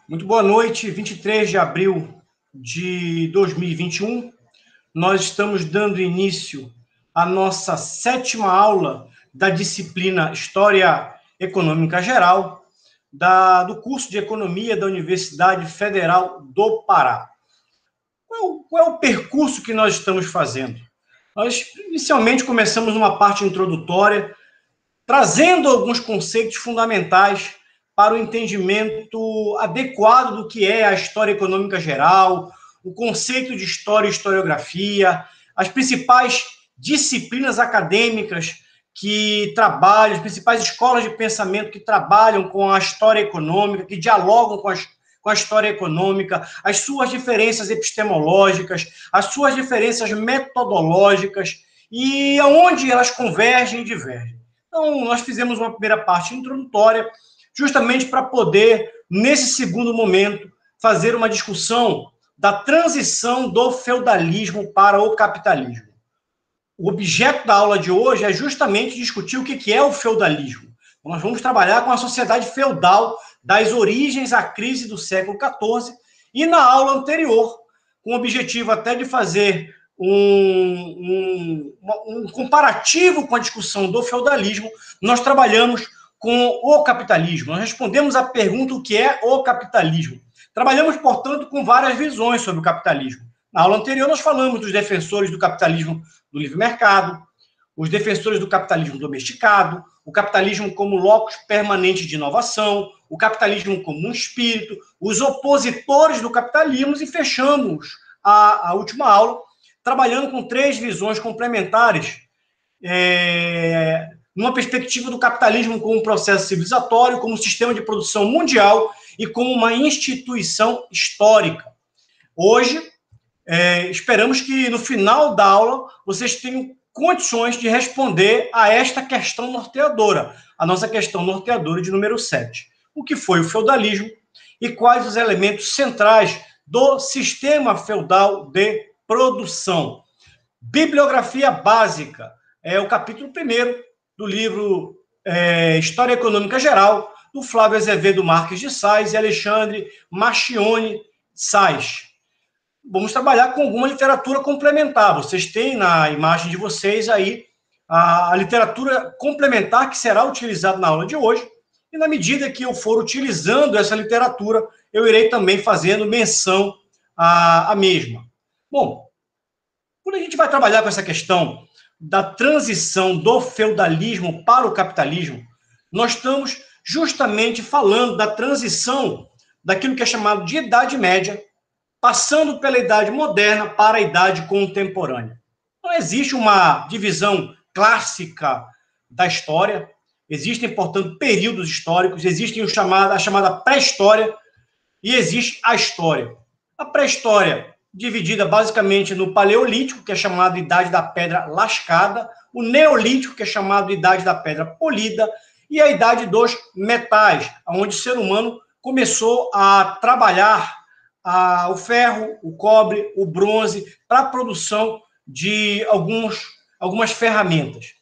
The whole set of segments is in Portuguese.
Muito boa noite, 23 de abril de 2021. Nós estamos dando início à nossa 7ª aula da disciplina História Econômica Geral, do curso de Economia da Universidade Federal do Pará. Qual é o percurso que nós estamos fazendo? Nós, inicialmente, começamos uma parte introdutória, trazendo alguns conceitos fundamentais para o entendimento adequado do que é a história econômica geral, o conceito de história e historiografia, as principais disciplinas acadêmicas que trabalham, as principais escolas de pensamento que trabalham com a história econômica, que dialogam com a história econômica, as suas diferenças epistemológicas, as suas diferenças metodológicas e aonde elas convergem e divergem. Então, nós fizemos uma primeira parte introdutória, justamente para poder, nesse segundo momento, fazer uma discussão da transição do feudalismo para o capitalismo. O objeto da aula de hoje é justamente discutir o que é o feudalismo. Nós vamos trabalhar com a sociedade feudal das origens à crise do século XIV e na aula anterior, com o objetivo até de fazer um comparativo com a discussão do feudalismo, nós trabalhamos com o capitalismo. Nós respondemos à pergunta o que é o capitalismo. Trabalhamos, portanto, com várias visões sobre o capitalismo. Na aula anterior, nós falamos dos defensores do capitalismo do livre mercado, os defensores do capitalismo domesticado, o capitalismo como locus permanente de inovação, o capitalismo como um espírito, os opositores do capitalismo, e fechamos a última aula trabalhando com 3 visões complementares, numa perspectiva do capitalismo como um processo civilizatório, como um sistema de produção mundial e como uma instituição histórica. Hoje, esperamos que no final da aula vocês tenham condições de responder a esta questão norteadora, a nossa questão norteadora de número 7. O que foi o feudalismo e quais os elementos centrais do sistema feudal de produção. Bibliografia básica é o capítulo 1º do livro História Econômica Geral, do Flávio Azevedo Marques de Sás e Alexandre Marchione Sás. Vamos trabalhar com alguma literatura complementar. Vocês têm na imagem de vocês aí a literatura complementar que será utilizada na aula de hoje, e na medida que eu for utilizando essa literatura, eu irei também fazendo menção à mesma. Bom, quando a gente vai trabalhar com essa questão da transição do feudalismo para o capitalismo, nós estamos justamente falando da transição daquilo que é chamado de Idade Média, passando pela Idade Moderna para a Idade Contemporânea. Não existe uma divisão clássica da história, existem, portanto, períodos históricos, existe a chamada pré-história e existe a história. A pré-história, dividida basicamente no Paleolítico, que é chamado Idade da Pedra Lascada, o Neolítico, que é chamado Idade da Pedra Polida, e a Idade dos Metais, onde o ser humano começou a trabalhar o ferro, o cobre, o bronze, para a produção de algumas ferramentas.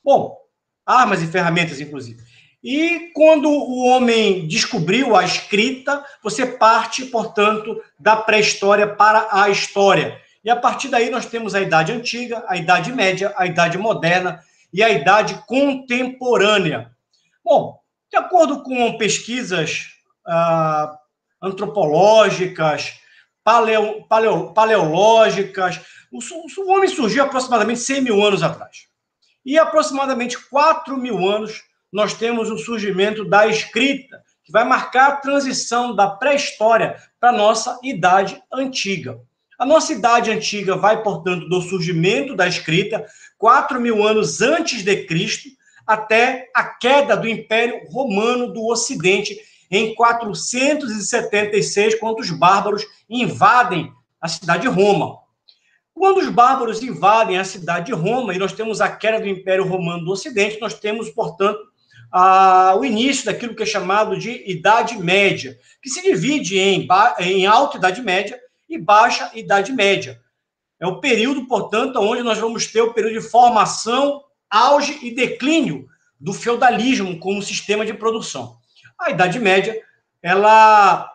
Bom, armas e ferramentas, inclusive. E quando o homem descobriu a escrita, você parte, portanto, da pré-história para a história. E a partir daí nós temos a Idade Antiga, a Idade Média, a Idade Moderna e a Idade Contemporânea. Bom, de acordo com pesquisas antropológicas, paleológicas, o homem surgiu aproximadamente 100 mil anos atrás. E aproximadamente 4 mil anos nós temos o surgimento da escrita, que vai marcar a transição da pré-história para a nossa Idade Antiga. A nossa Idade Antiga vai, portanto, do surgimento da escrita, 4 mil anos antes de Cristo, até a queda do Império Romano do Ocidente, em 476, quando os bárbaros invadem a cidade de Roma. Quando os bárbaros invadem a cidade de Roma, e nós temos a queda do Império Romano do Ocidente, nós temos, portanto, o início daquilo que é chamado de Idade Média, que se divide em Alta Idade Média e Baixa Idade Média. É o período, portanto, onde nós vamos ter o período de formação, auge e declínio do feudalismo como sistema de produção. A Idade Média ela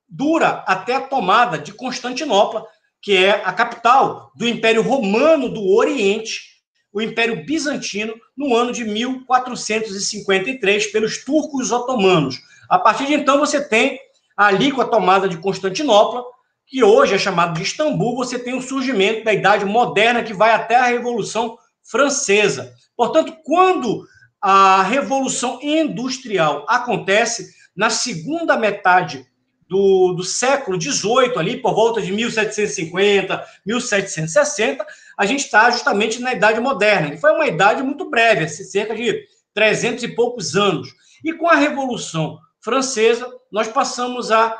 dura até a tomada de Constantinopla, que é a capital do Império Romano do Oriente, o Império Bizantino, no ano de 1453, pelos turcos otomanos. A partir de então, você tem, ali com a tomada de Constantinopla, que hoje é chamado de Istambul, você tem o surgimento da Idade Moderna, que vai até a Revolução Francesa. Portanto, quando a Revolução Industrial acontece, na segunda metade do século XVIII, ali por volta de 1750, 1760, a gente está justamente na Idade Moderna, que foi uma idade muito breve, cerca de 300 e poucos anos. E com a Revolução Francesa, nós passamos a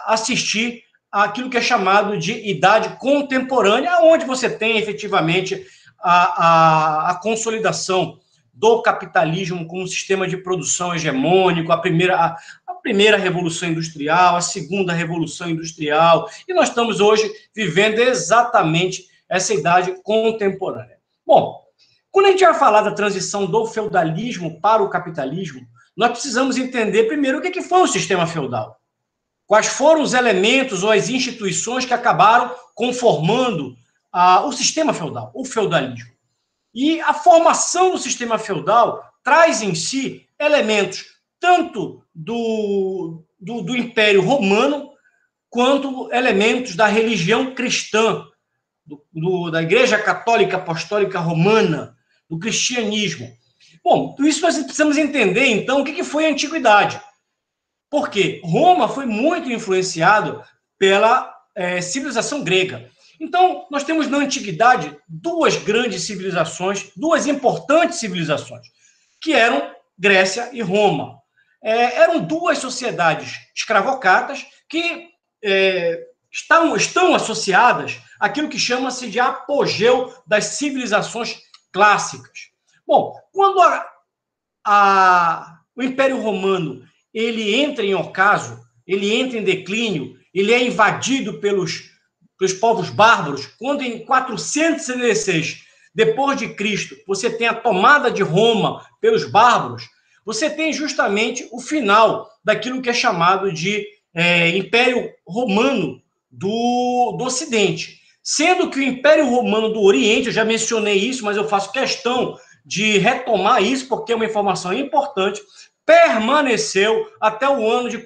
assistir àquilo que é chamado de Idade Contemporânea, onde você tem efetivamente a consolidação do capitalismo como um sistema de produção hegemônico, a primeira Revolução Industrial, a segunda Revolução Industrial, e nós estamos hoje vivendo exatamente essa idade contemporânea. Bom, quando a gente vai falar da transição do feudalismo para o capitalismo, nós precisamos entender primeiro o que foi o sistema feudal. Quais foram os elementos ou as instituições que acabaram conformando o sistema feudal, o feudalismo. E a formação do sistema feudal traz em si elementos tanto do Império Romano, quanto elementos da religião cristã, da Igreja Católica Apostólica Romana, do cristianismo. Bom, por isso nós precisamos entender, então, o que foi a Antiguidade. Porque Roma foi muito influenciado pela civilização grega. Então, nós temos na Antiguidade duas grandes civilizações, duas importantes civilizações, que eram Grécia e Roma. Eram duas sociedades escravocratas que estão associadas àquilo que chama-se de apogeu das civilizações clássicas. Bom, quando o Império Romano ele entra em ocaso, ele entra em declínio, ele é invadido pelos povos bárbaros, quando em 416 depois de Cristo você tem a tomada de Roma pelos bárbaros, você tem justamente o final daquilo que é chamado de Império Romano do Ocidente. Sendo que o Império Romano do Oriente, eu já mencionei isso, mas eu faço questão de retomar isso, porque é uma informação importante, permaneceu até o ano de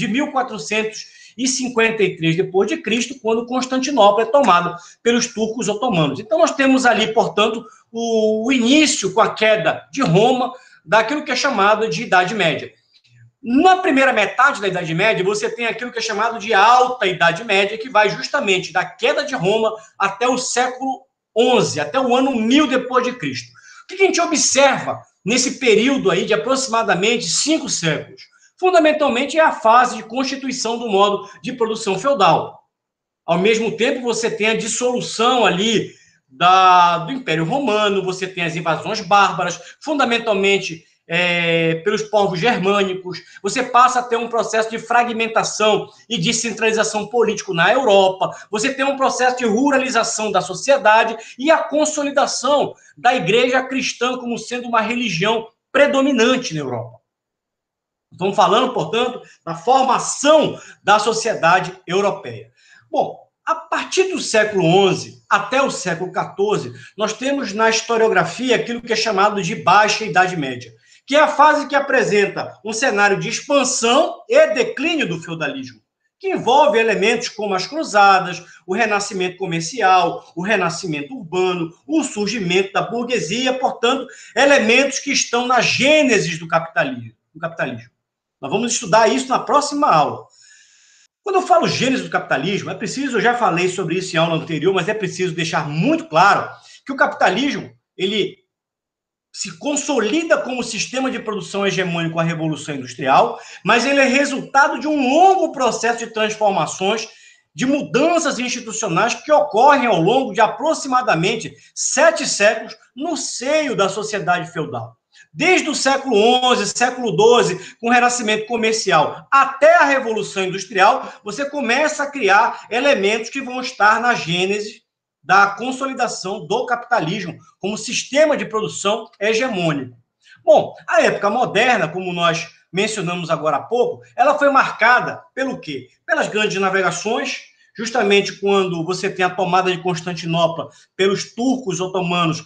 1453 depois de Cristo, quando Constantinopla é tomada pelos turcos otomanos. Então nós temos ali, portanto, o início com a queda de Roma, daquilo que é chamado de Idade Média. Na primeira metade da Idade Média, você tem aquilo que é chamado de Alta Idade Média, que vai justamente da queda de Roma até o século XI, até o ano 1000 depois de Cristo. O que a gente observa nesse período aí de aproximadamente 5 séculos? Fundamentalmente é a fase de constituição do modo de produção feudal. Ao mesmo tempo, você tem a dissolução ali do Império Romano, você tem as invasões bárbaras, fundamentalmente pelos povos germânicos, você passa a ter um processo de fragmentação e de centralização político na Europa, você tem um processo de ruralização da sociedade e a consolidação da igreja cristã como sendo uma religião predominante na Europa. Estamos falando, portanto, da formação da sociedade europeia. Bom, a partir do século XI até o século XIV, nós temos na historiografia aquilo que é chamado de Baixa Idade Média, que é a fase que apresenta um cenário de expansão e declínio do feudalismo, que envolve elementos como as cruzadas, o renascimento comercial, o renascimento urbano, o surgimento da burguesia, portanto, elementos que estão na gênese do capitalismo. Nós vamos estudar isso na próxima aula. Quando eu falo gênese do capitalismo, é preciso, eu já falei sobre isso em aula anterior, mas é preciso deixar muito claro que o capitalismo, ele se consolida como sistema de produção hegemônico com a Revolução Industrial, mas ele é resultado de um longo processo de transformações, de mudanças institucionais que ocorrem ao longo de aproximadamente 7 séculos no seio da sociedade feudal. Desde o século XI, século XII, com o renascimento comercial, até a Revolução Industrial, você começa a criar elementos que vão estar na gênese da consolidação do capitalismo como sistema de produção hegemônico. Bom, a época moderna, como nós mencionamos agora há pouco, ela foi marcada pelo quê? Pelas grandes navegações, justamente quando você tem a tomada de Constantinopla pelos turcos otomanos,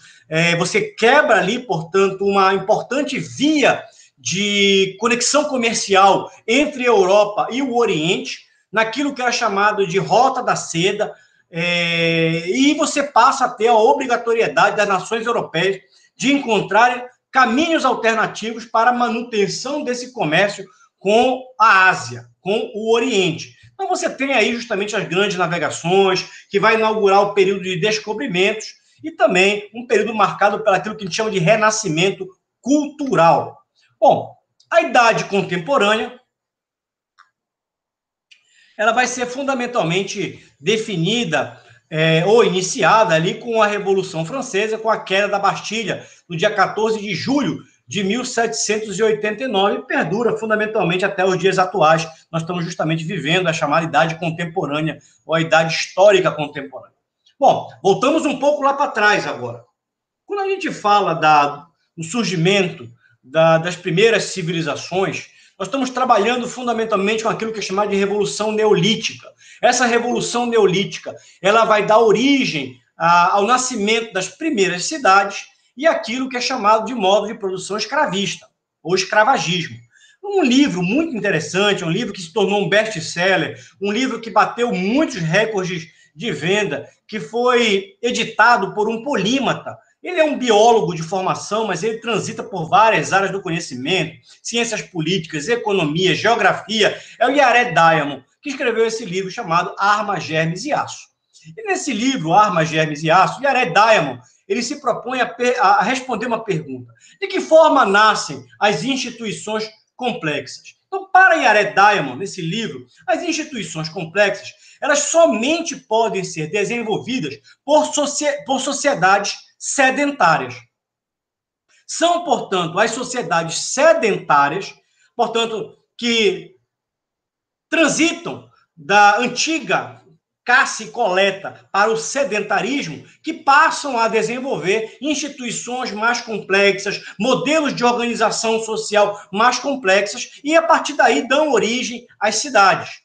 você quebra ali, portanto, uma importante via de conexão comercial entre a Europa e o Oriente, naquilo que era chamado de Rota da Seda, e você passa a ter a obrigatoriedade das nações europeias de encontrarem caminhos alternativos para a manutenção desse comércio com a Ásia, com o Oriente. Então, você tem aí justamente as grandes navegações, que vai inaugurar o período de descobrimentos e também um período marcado por aquilo que a gente chama de renascimento cultural. Bom, a Idade Contemporânea, ela vai ser fundamentalmente definida ou iniciada ali com a Revolução Francesa, com a queda da Bastilha, no dia 14 de julho de 1789, e perdura fundamentalmente até os dias atuais. Nós estamos justamente vivendo a chamada Idade Contemporânea, ou a Idade Histórica Contemporânea. Bom, voltamos um pouco lá para trás agora. Quando a gente fala do surgimento das primeiras civilizações, nós estamos trabalhando fundamentalmente com aquilo que é chamado de Revolução Neolítica. Essa Revolução Neolítica, ela vai dar origem ao nascimento das primeiras cidades e aquilo que é chamado de modo de produção escravista, ou escravagismo. Um livro muito interessante, um livro que se tornou um best-seller, um livro que bateu muitos recordes de venda, que foi editado por um polímata. Ele é um biólogo de formação, mas ele transita por várias áreas do conhecimento, ciências políticas, economia, geografia. É o Yared Diamond, que escreveu esse livro chamado Armas, Germes e Aço. E nesse livro, Armas, Germes e Aço, Yared Diamond, ele se propõe a responder uma pergunta. De que forma nascem as instituições complexas? Então, para Yared Diamond, nesse livro, as instituições complexas, elas somente podem ser desenvolvidas por sociedades sedentárias. São, portanto, as sociedades sedentárias, portanto, que transitam da antiga caça e coleta para o sedentarismo, que passam a desenvolver instituições mais complexas, modelos de organização social mais complexas, e a partir daí dão origem às cidades.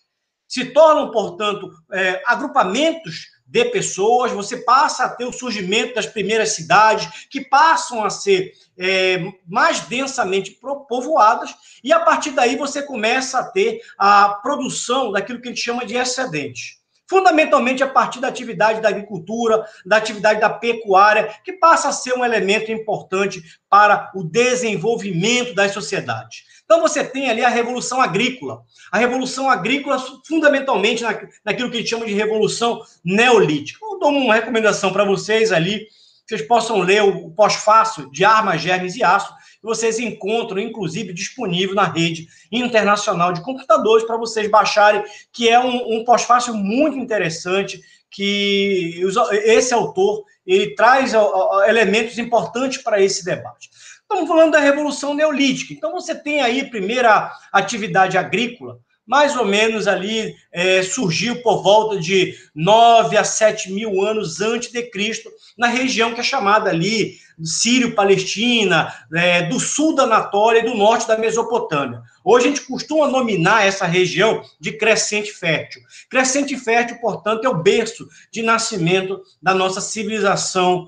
Se tornam, portanto, agrupamentos de pessoas, você passa a ter o surgimento das primeiras cidades, que passam a ser mais densamente povoadas, e a partir daí você começa a ter a produção daquilo que a gente chama de excedentes. Fundamentalmente a partir da atividade da agricultura, da atividade da pecuária, que passa a ser um elemento importante para o desenvolvimento das sociedades. Então, você tem ali a Revolução Agrícola. A Revolução Agrícola, fundamentalmente, naquilo que a gente chama de Revolução Neolítica. Eu dou uma recomendação para vocês ali, que vocês possam ler o pós-fácil de Armas, Germes e Aço, que vocês encontram, inclusive, disponível na rede internacional de computadores para vocês baixarem, que é um pós-fácil muito interessante, que esse autor ele traz elementos importantes para esse debate. Estamos falando da Revolução Neolítica. Então, você tem aí a primeira atividade agrícola, mais ou menos ali surgiu por volta de 9 a 7 mil anos antes de Cristo, na região que é chamada ali Sírio-Palestina, do sul da Anatólia e do norte da Mesopotâmia. Hoje a gente costuma nominar essa região de Crescente Fértil. Crescente Fértil, portanto, é o berço de nascimento da nossa civilização,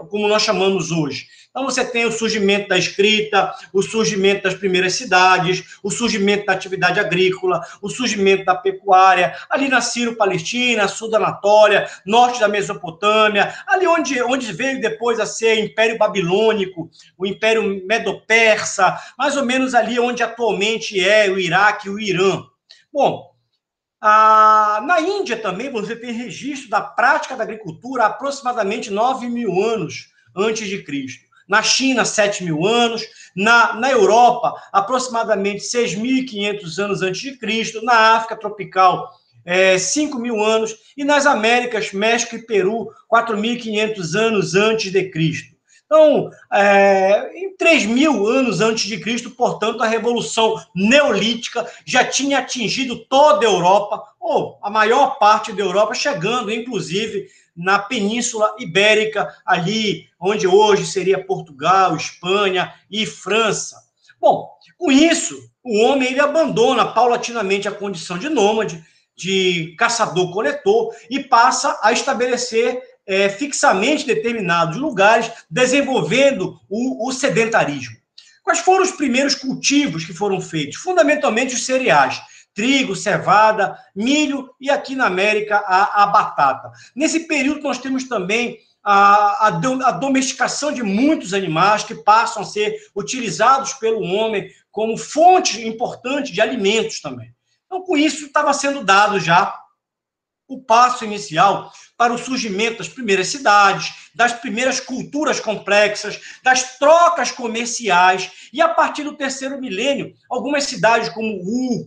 como nós chamamos hoje. Então, você tem o surgimento da escrita, o surgimento das primeiras cidades, o surgimento da atividade agrícola, o surgimento da pecuária, ali na Sírio-Palestina, sul da Anatólia, norte da Mesopotâmia, ali onde veio depois a ser Império Babilônico, o Império Medo-Persa, mais ou menos ali onde atualmente é o Iraque e o Irã. Bom, na Índia também você tem registro da prática da agricultura há aproximadamente 9 mil anos antes de Cristo. Na China, 7 mil anos, na Europa, aproximadamente 6.500 anos antes de Cristo, na África tropical, 5 mil anos, e nas Américas, México e Peru, 4.500 anos antes de Cristo. Então, em 3 mil anos antes de Cristo, portanto, a Revolução Neolítica já tinha atingido toda a Europa, ou a maior parte da Europa, chegando, inclusive, na Península Ibérica, ali onde hoje seria Portugal, Espanha e França. Bom, Com isso, o homem ele abandona paulatinamente a condição de nômade, de caçador-coletor, e passa a estabelecer fixamente determinados lugares, desenvolvendo o sedentarismo. Quais foram os primeiros cultivos que foram feitos? Fundamentalmente os cereais, trigo, cevada, milho e aqui na América a batata. Nesse período nós temos também a domesticação de muitos animais que passam a ser utilizados pelo homem como fonte importante de alimentos também. Então, com isso, estava sendo dado já o passo inicial para o surgimento das primeiras cidades, das primeiras culturas complexas, das trocas comerciais, e a partir do terceiro milênio, algumas cidades como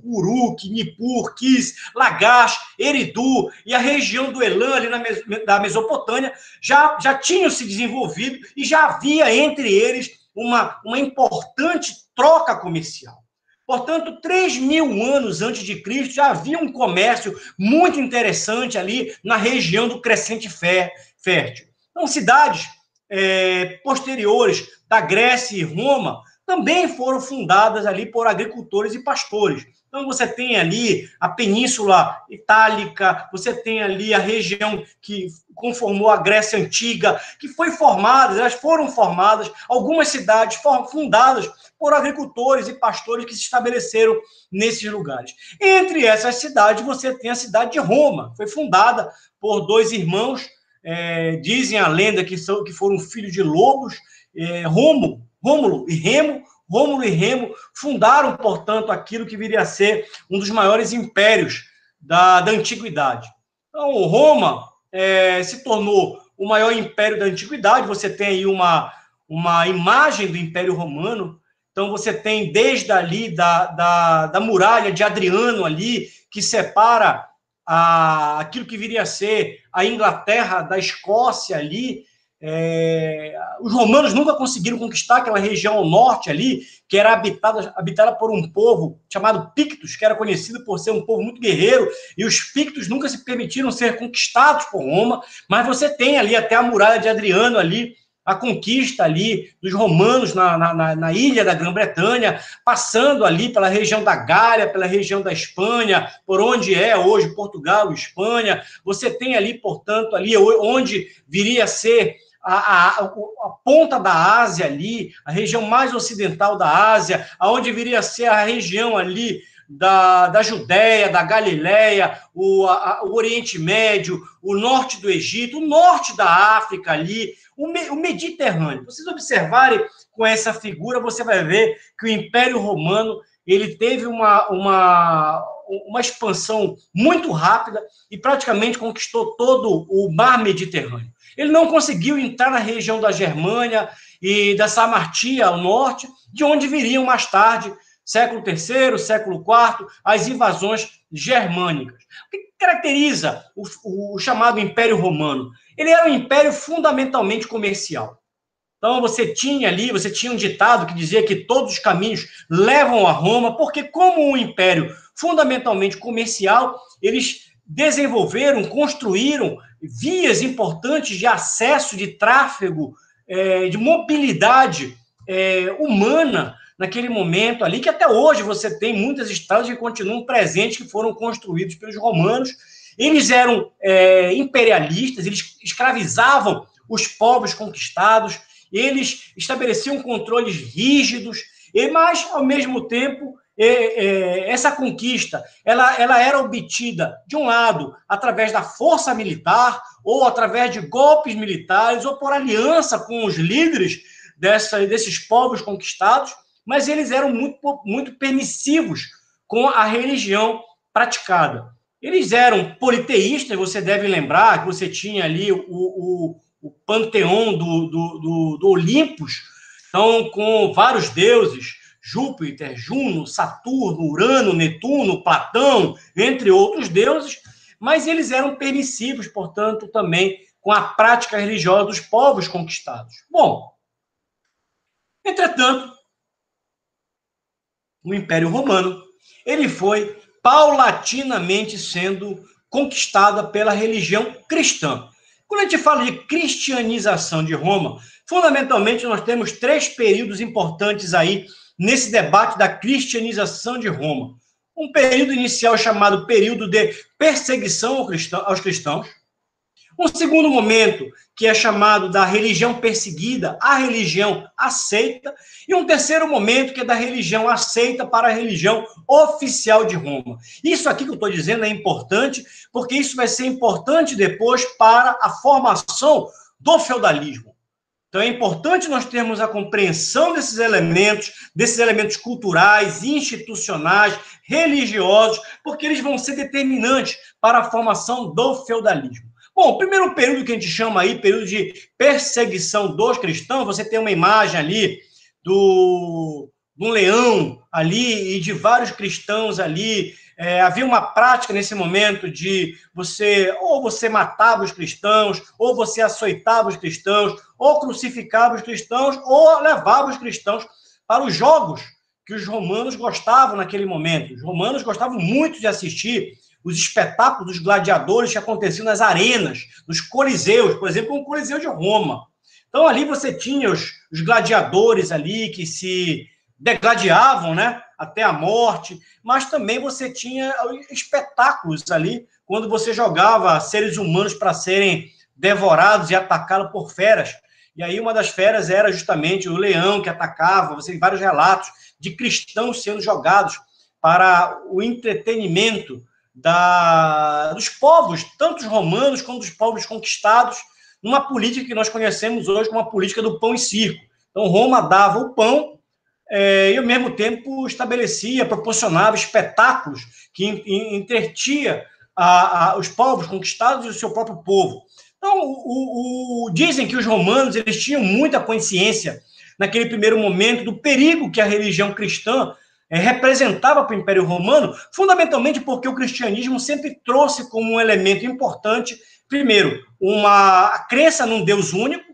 Uruk, Nippur, Kis, Lagash, Eridu e a região do Elam, ali da Mesopotâmia, já tinham se desenvolvido e já havia entre eles uma importante troca comercial. Portanto, 3.000 anos antes de Cristo, já havia um comércio muito interessante ali na região do Crescente Fértil. Então, cidades posteriores da Grécia e Roma também foram fundadas ali por agricultores e pastores. Então, você tem ali a Península Itálica, você tem ali a região que conformou a Grécia Antiga, que foi formada, elas foram formadas, algumas cidades foram fundadas por agricultores e pastores que se estabeleceram nesses lugares. Entre essas cidades, você tem a cidade de Roma, foi fundada por dois irmãos, dizem a lenda que foram filhos de lobos, Rômulo e Remo. Rômulo e Remo fundaram, portanto, aquilo que viria a ser um dos maiores impérios da antiguidade. Então, Roma se tornou o maior império da antiguidade. Você tem aí uma imagem do Império Romano. Então, você tem desde ali da muralha de Adriano ali, que separa aquilo que viria a ser a Inglaterra da Escócia ali. Os romanos nunca conseguiram conquistar aquela região ao norte ali, que era habitada por um povo chamado Pictos, que era conhecido por ser um povo muito guerreiro, e os Pictos nunca se permitiram ser conquistados por Roma, mas você tem ali até a muralha de Adriano ali, a conquista ali dos romanos na ilha da Grã-Bretanha, passando ali pela região da Gália, pela região da Espanha, por onde é hoje Portugal e Espanha. Você tem ali, portanto, ali onde viria a ser a ponta da Ásia ali, a região mais ocidental da Ásia, aonde viria a ser a região ali da Judéia, da Galileia, o Oriente Médio, o norte do Egito, o norte da África ali, o Mediterrâneo. Vocês observarem com essa figura, você vai ver que o Império Romano ele teve uma expansão muito rápida e praticamente conquistou todo o mar Mediterrâneo. Ele não conseguiu entrar na região da Germânia e da Samartia ao norte, de onde viriam mais tarde, século III, século IV, as invasões germânicas. O que caracteriza o chamado Império Romano? Ele era um império fundamentalmente comercial. Então, você tinha um ditado que dizia que todos os caminhos levam a Roma, porque como um império fundamentalmente comercial, eles desenvolveram, construíram vias importantes de acesso, de tráfego, de mobilidade humana naquele momento ali, que até hoje você tem muitas estradas que continuam presentes, que foram construídas pelos romanos. Eles eram imperialistas, eles escravizavam os povos conquistados, eles estabeleciam controles rígidos, mas, ao mesmo tempo, essa conquista ela era obtida, de um lado, através da força militar, ou através de golpes militares, ou por aliança com os líderes desses povos conquistados, mas eles eram muito permissivos com a religião praticada. Eles eram politeístas, você deve lembrar que você tinha ali o panteão do Olympus, então, com vários deuses, Júpiter, Juno, Saturno, Urano, Netuno, Platão, entre outros deuses, mas eles eram permissivos, portanto, também com a prática religiosa dos povos conquistados. Bom, entretanto, o Império Romano, ele foi paulatinamente sendo conquistada pela religião cristã. Quando a gente fala de cristianização de Roma, fundamentalmente nós temos 3 períodos importantes aí nesse debate da cristianização de Roma. Um período inicial chamado período de perseguição aos cristãos. Um segundo momento, que é chamado da religião perseguida, a religião aceita. E um terceiro momento, que é da religião aceita para a religião oficial de Roma. Isso aqui que eu estou dizendo é importante, porque isso vai ser importante depois para a formação do feudalismo. Então, é importante nós termos a compreensão desses elementos culturais, institucionais, religiosos, porque eles vão ser determinantes para a formação do feudalismo. Bom, o primeiro período que a gente chama aí, período de perseguição dos cristãos, você tem uma imagem ali de um leão ali e de vários cristãos ali. Havia uma prática nesse momento de você matava os cristãos, ou você açoitava os cristãos, ou crucificava os cristãos, ou levava os cristãos para os jogos que os romanos gostavam naquele momento. Os romanos gostavam muito de assistir os espetáculos dos gladiadores que aconteciam nas arenas, nos coliseus, por exemplo, o Coliseu de Roma. Então, ali você tinha os gladiadores ali que se degladiavam, né, até a morte, mas também você tinha espetáculos ali, quando você jogava seres humanos para serem devorados e atacados por feras. E aí uma das feras era justamente o leão que atacava. Você tem vários relatos de cristãos sendo jogados para o entretenimento dos povos, tanto os romanos quanto os povos conquistados, numa política que nós conhecemos hoje como a política do pão e circo. Então, Roma dava o pão e, ao mesmo tempo, proporcionava espetáculos que entretia os povos conquistados e o seu próprio povo. Então, dizem que os romanos eles tinham muita consciência, naquele primeiro momento, do perigo que a religião cristã representava para o Império Romano, fundamentalmente porque o cristianismo sempre trouxe como um elemento importante, primeiro, a crença num Deus único,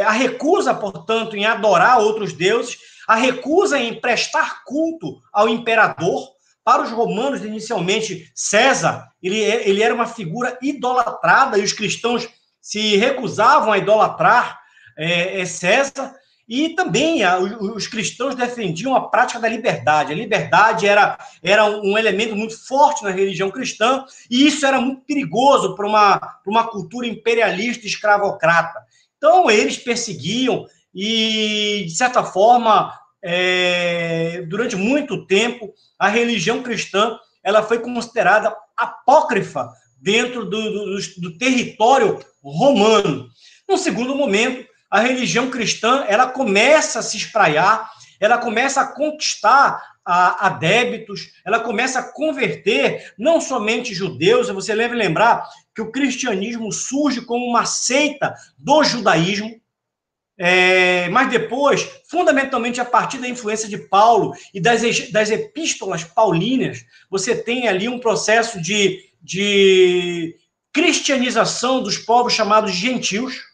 a recusa, portanto, em adorar outros deuses, a recusa em prestar culto ao imperador. Para os romanos, inicialmente, César, ele era uma figura idolatrada, e os cristãos se recusavam a idolatrar César. E também os cristãos defendiam a prática da liberdade. A liberdade era um elemento muito forte na religião cristã, e isso era muito perigoso para uma cultura imperialista e escravocrata. Então, eles perseguiam e, de certa forma, durante muito tempo, a religião cristã ela foi considerada apócrifa dentro do território romano. Num segundo momento, a religião cristã ela começa a se espraiar, ela começa a conquistar adébitos, ela começa a converter não somente judeus. Você deve lembrar que o cristianismo surge como uma seita do judaísmo, mas depois, fundamentalmente a partir da influência de Paulo e das epístolas paulinas, você tem ali um processo de cristianização dos povos chamados gentios.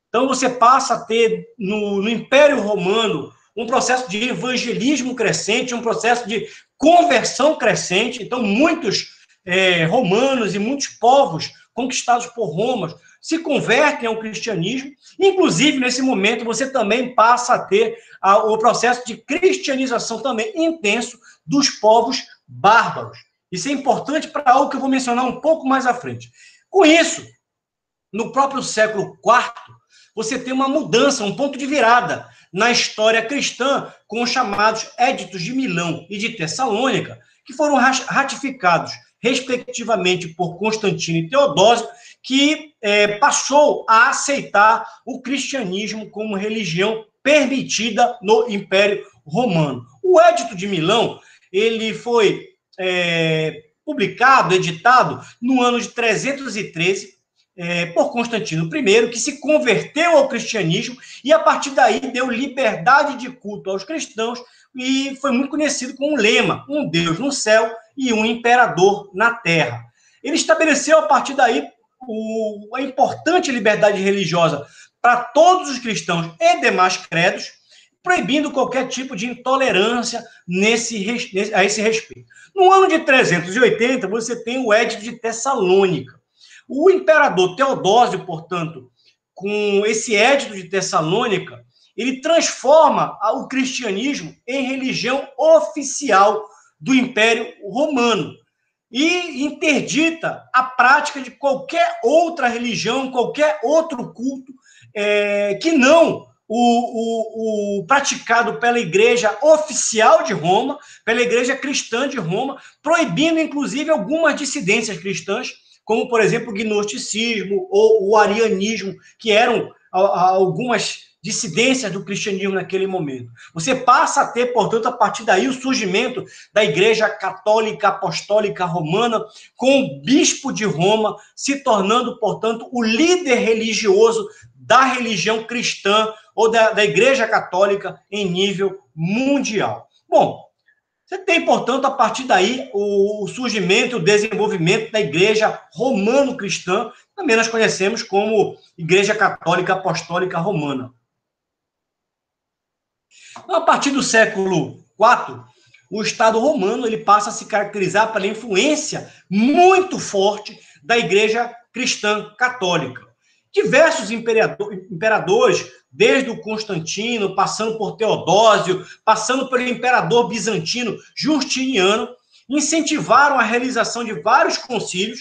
Então, você passa a ter, no Império Romano, um processo de evangelismo crescente, um processo de conversão crescente. Então, muitos romanos e muitos povos conquistados por Roma se convertem ao cristianismo. Inclusive, nesse momento, você também passa a ter o processo de cristianização também intenso dos povos bárbaros. Isso é importante para algo que eu vou mencionar um pouco mais à frente. Com isso, no próprio século IV, você tem uma mudança, um ponto de virada na história cristã, com os chamados Éditos de Milão e de Tessalônica, que foram ratificados, respectivamente, por Constantino e Teodósio, que passou a aceitar o cristianismo como religião permitida no Império Romano. O Édito de Milão, ele foi publicado, editado, no ano de 313, por Constantino I, que se converteu ao cristianismo e, a partir daí, deu liberdade de culto aos cristãos e foi muito conhecido com um lema: um Deus no céu e um imperador na terra. Ele estabeleceu, a partir daí, a importante liberdade religiosa para todos os cristãos e demais credos, proibindo qualquer tipo de intolerância a esse respeito. No ano de 380, você tem o Édito de Tessalônica. O imperador Teodósio, portanto, com esse Édito de Tessalônica, ele transforma o cristianismo em religião oficial do Império Romano e interdita a prática de qualquer outra religião, qualquer outro culto que não o praticado pela Igreja Oficial de Roma, pela Igreja Cristã de Roma, proibindo, inclusive, algumas dissidências cristãs, como, por exemplo, o gnosticismo ou o arianismo, que eram algumas dissidências do cristianismo naquele momento. Você passa a ter, portanto, a partir daí, o surgimento da Igreja Católica Apostólica Romana, com o bispo de Roma se tornando, portanto, o líder religioso da religião cristã ou da Igreja Católica em nível mundial. Bom, você tem, portanto, a partir daí, o surgimento, o desenvolvimento da Igreja Romano-Cristã, também nós conhecemos como Igreja Católica Apostólica Romana. Então, a partir do século IV, o Estado romano ele passa a se caracterizar pela influência muito forte da Igreja Cristã Católica. Diversos imperadores, desde o Constantino, passando por Teodósio, passando pelo imperador bizantino Justiniano, incentivaram a realização de vários concílios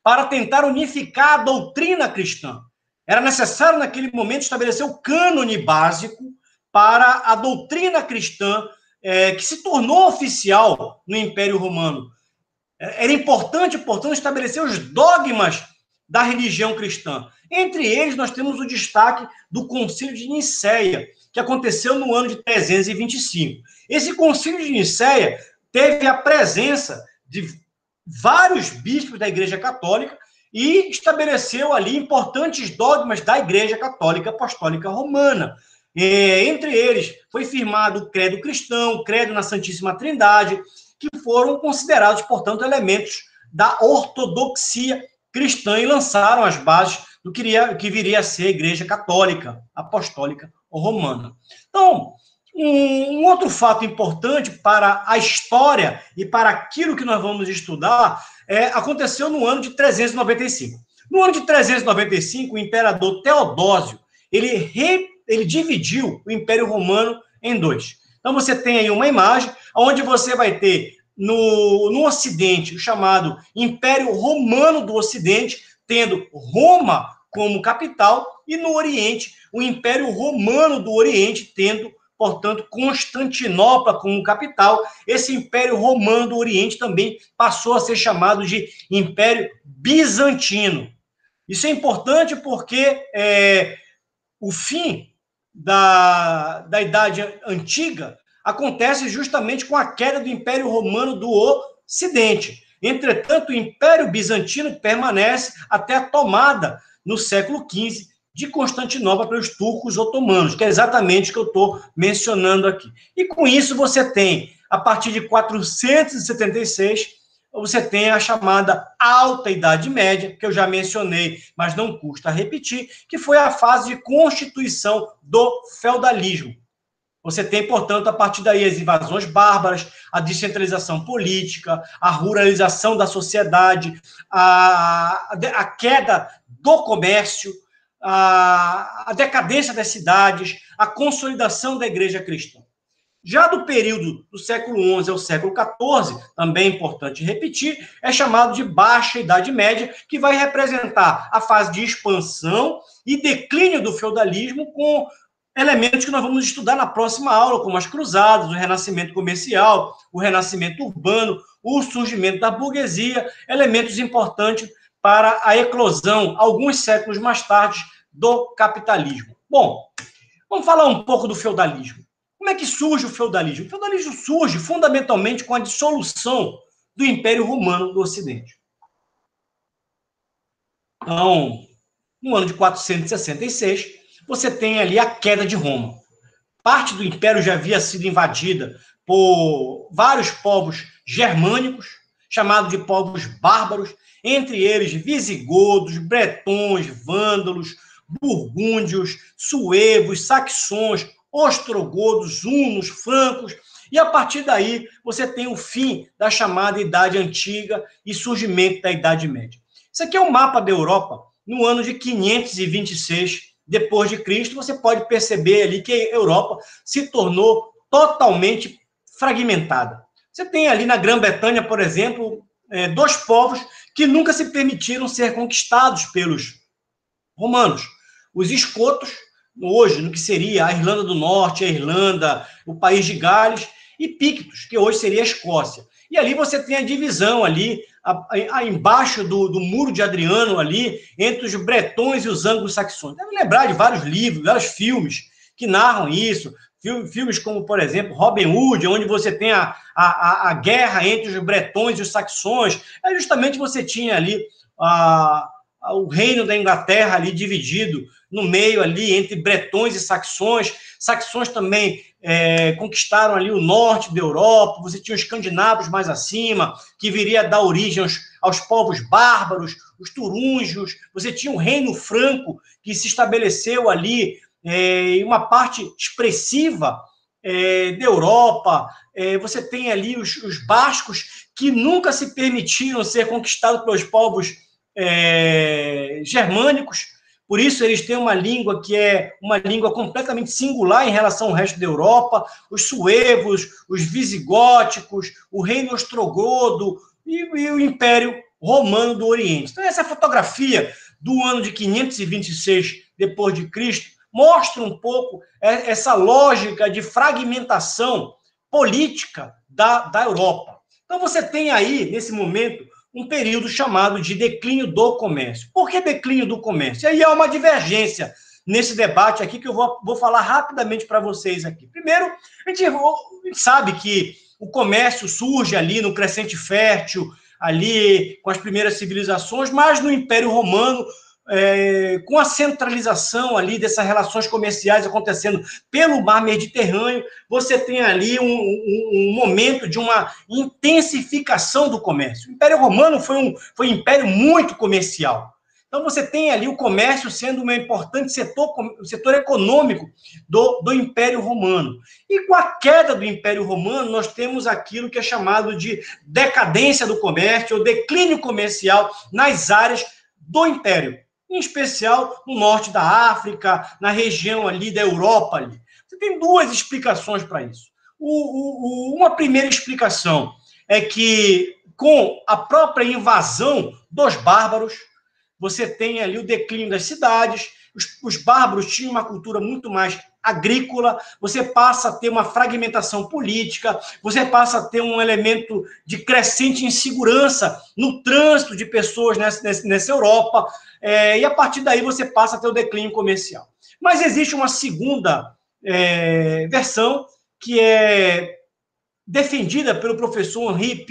para tentar unificar a doutrina cristã. Era necessário, naquele momento, estabelecer o cânone básico para a doutrina cristã que se tornou oficial no Império Romano. Era importante, portanto, estabelecer os dogmas da religião cristã. Entre eles, nós temos o destaque do Concílio de Nicéia, que aconteceu no ano de 325. Esse Concílio de Nicéia teve a presença de vários bispos da Igreja Católica e estabeleceu ali importantes dogmas da Igreja Católica Apostólica Romana. Entre eles, foi firmado o credo cristão, o credo na Santíssima Trindade, que foram considerados, portanto, elementos da ortodoxia cristã e lançaram as bases do que viria a ser a Igreja Católica Apostólica Romana. Então, um outro fato importante para a história e para aquilo que nós vamos estudar aconteceu no ano de 395. No ano de 395, o imperador Teodósio, ele dividiu o Império Romano em dois. Então, você tem aí uma imagem onde você vai ter no Ocidente o chamado Império Romano do Ocidente, tendo Roma como capital, e no Oriente, o Império Romano do Oriente, tendo, portanto, Constantinopla como capital. Esse Império Romano do Oriente também passou a ser chamado de Império Bizantino. Isso é importante porque o fim da Idade Antiga acontece justamente com a queda do Império Romano do Ocidente. Entretanto, o Império Bizantino permanece até a tomada, no século XV, de Constantinopla pelos turcos otomanos, que é exatamente o que eu estou mencionando aqui. E com isso você tem, a partir de 476, você tem a chamada Alta Idade Média, que eu já mencionei, mas não custa repetir, que foi a fase de constituição do feudalismo. Você tem, portanto, a partir daí as invasões bárbaras, a descentralização política, a ruralização da sociedade, a queda do comércio, a decadência das cidades, a consolidação da igreja cristã. Já do período do século XI ao século XIV, também é importante repetir, é chamado de Baixa Idade Média, que vai representar a fase de expansão e declínio do feudalismo, com elementos que nós vamos estudar na próxima aula, como as cruzadas, o renascimento comercial, o renascimento urbano, o surgimento da burguesia, elementos importantes para a eclosão, alguns séculos mais tarde, do capitalismo. Bom, vamos falar um pouco do feudalismo. Como é que surge o feudalismo? O feudalismo surge fundamentalmente com a dissolução do Império Romano do Ocidente. Então, no ano de 466, você tem ali a queda de Roma. Parte do império já havia sido invadida por vários povos germânicos, chamados de povos bárbaros, entre eles visigodos, bretões, vândalos, burgúndios, suevos, saxões, ostrogodos, hunos, francos, e a partir daí você tem o fim da chamada Idade Antiga e surgimento da Idade Média. Isso aqui é um mapa da Europa no ano de 526 depois de Cristo, você pode perceber ali que a Europa se tornou totalmente fragmentada. Você tem ali na Grã-Bretanha, por exemplo, dois povos que nunca se permitiram ser conquistados pelos romanos. Os escotos, hoje, no que seria a Irlanda do Norte, a Irlanda, o país de Gales, e pictos, que hoje seria a Escócia. E ali você tem a divisão ali, embaixo do muro de Adriano ali, entre os bretões e os anglo-saxões. Deve lembrar de vários livros, vários filmes que narram isso, filmes como, por exemplo, Robin Hood, onde você tem a guerra entre os bretões e os saxões. Justamente você tinha ali o reino da Inglaterra ali dividido no meio ali entre bretões e saxões. Saxões também conquistaram ali o norte da Europa. Você tinha os escandinavos mais acima, que viria a dar origem aos povos bárbaros, os turúngios. Você tinha o reino franco, que se estabeleceu ali em uma parte expressiva da Europa. Você tem ali os bascos, que nunca se permitiram ser conquistados pelos povos germânicos. Por isso, eles têm uma língua que é uma língua completamente singular em relação ao resto da Europa. Os suevos, os visigóticos, o reino ostrogodo e o Império Romano do Oriente. Então, essa fotografia do ano de 526 depois de Cristo mostra um pouco essa lógica de fragmentação política da Europa. Então, você tem aí, nesse momento, um período chamado de declínio do comércio. Por que declínio do comércio? E aí há uma divergência nesse debate aqui que eu vou falar rapidamente para vocês aqui. Primeiro, a gente sabe que o comércio surge ali no Crescente Fértil, ali com as primeiras civilizações, mas no Império Romano, com a centralização ali dessas relações comerciais acontecendo pelo mar Mediterrâneo, você tem ali um momento de uma intensificação do comércio. O Império Romano foi um império muito comercial. Então, você tem ali o comércio sendo um importante setor econômico do Império Romano. E com a queda do Império Romano, nós temos aquilo que é chamado de decadência do comércio, ou declínio comercial nas áreas do Império, em especial no norte da África, na região ali da Europa. Ali. Você tem duas explicações para isso. Uma primeira explicação é que, com a própria invasão dos bárbaros, você tem ali o declínio das cidades, os bárbaros tinham uma cultura muito mais agrícola, você passa a ter uma fragmentação política, você passa a ter um elemento de crescente insegurança no trânsito de pessoas nessa Europa, e a partir daí você passa a ter o declínio comercial. Mas existe uma segunda versão, que é defendida pelo professor Henri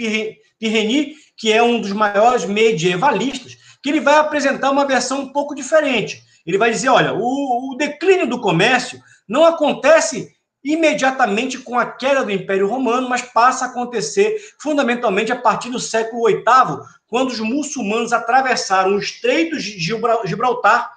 Pireni, que é um dos maiores medievalistas, que ele vai apresentar uma versão um pouco diferente. Ele vai dizer, olha, o declínio do comércio não acontece imediatamente com a queda do Império Romano, mas passa a acontecer fundamentalmente a partir do século VIII, quando os muçulmanos atravessaram o Estreito de Gibraltar,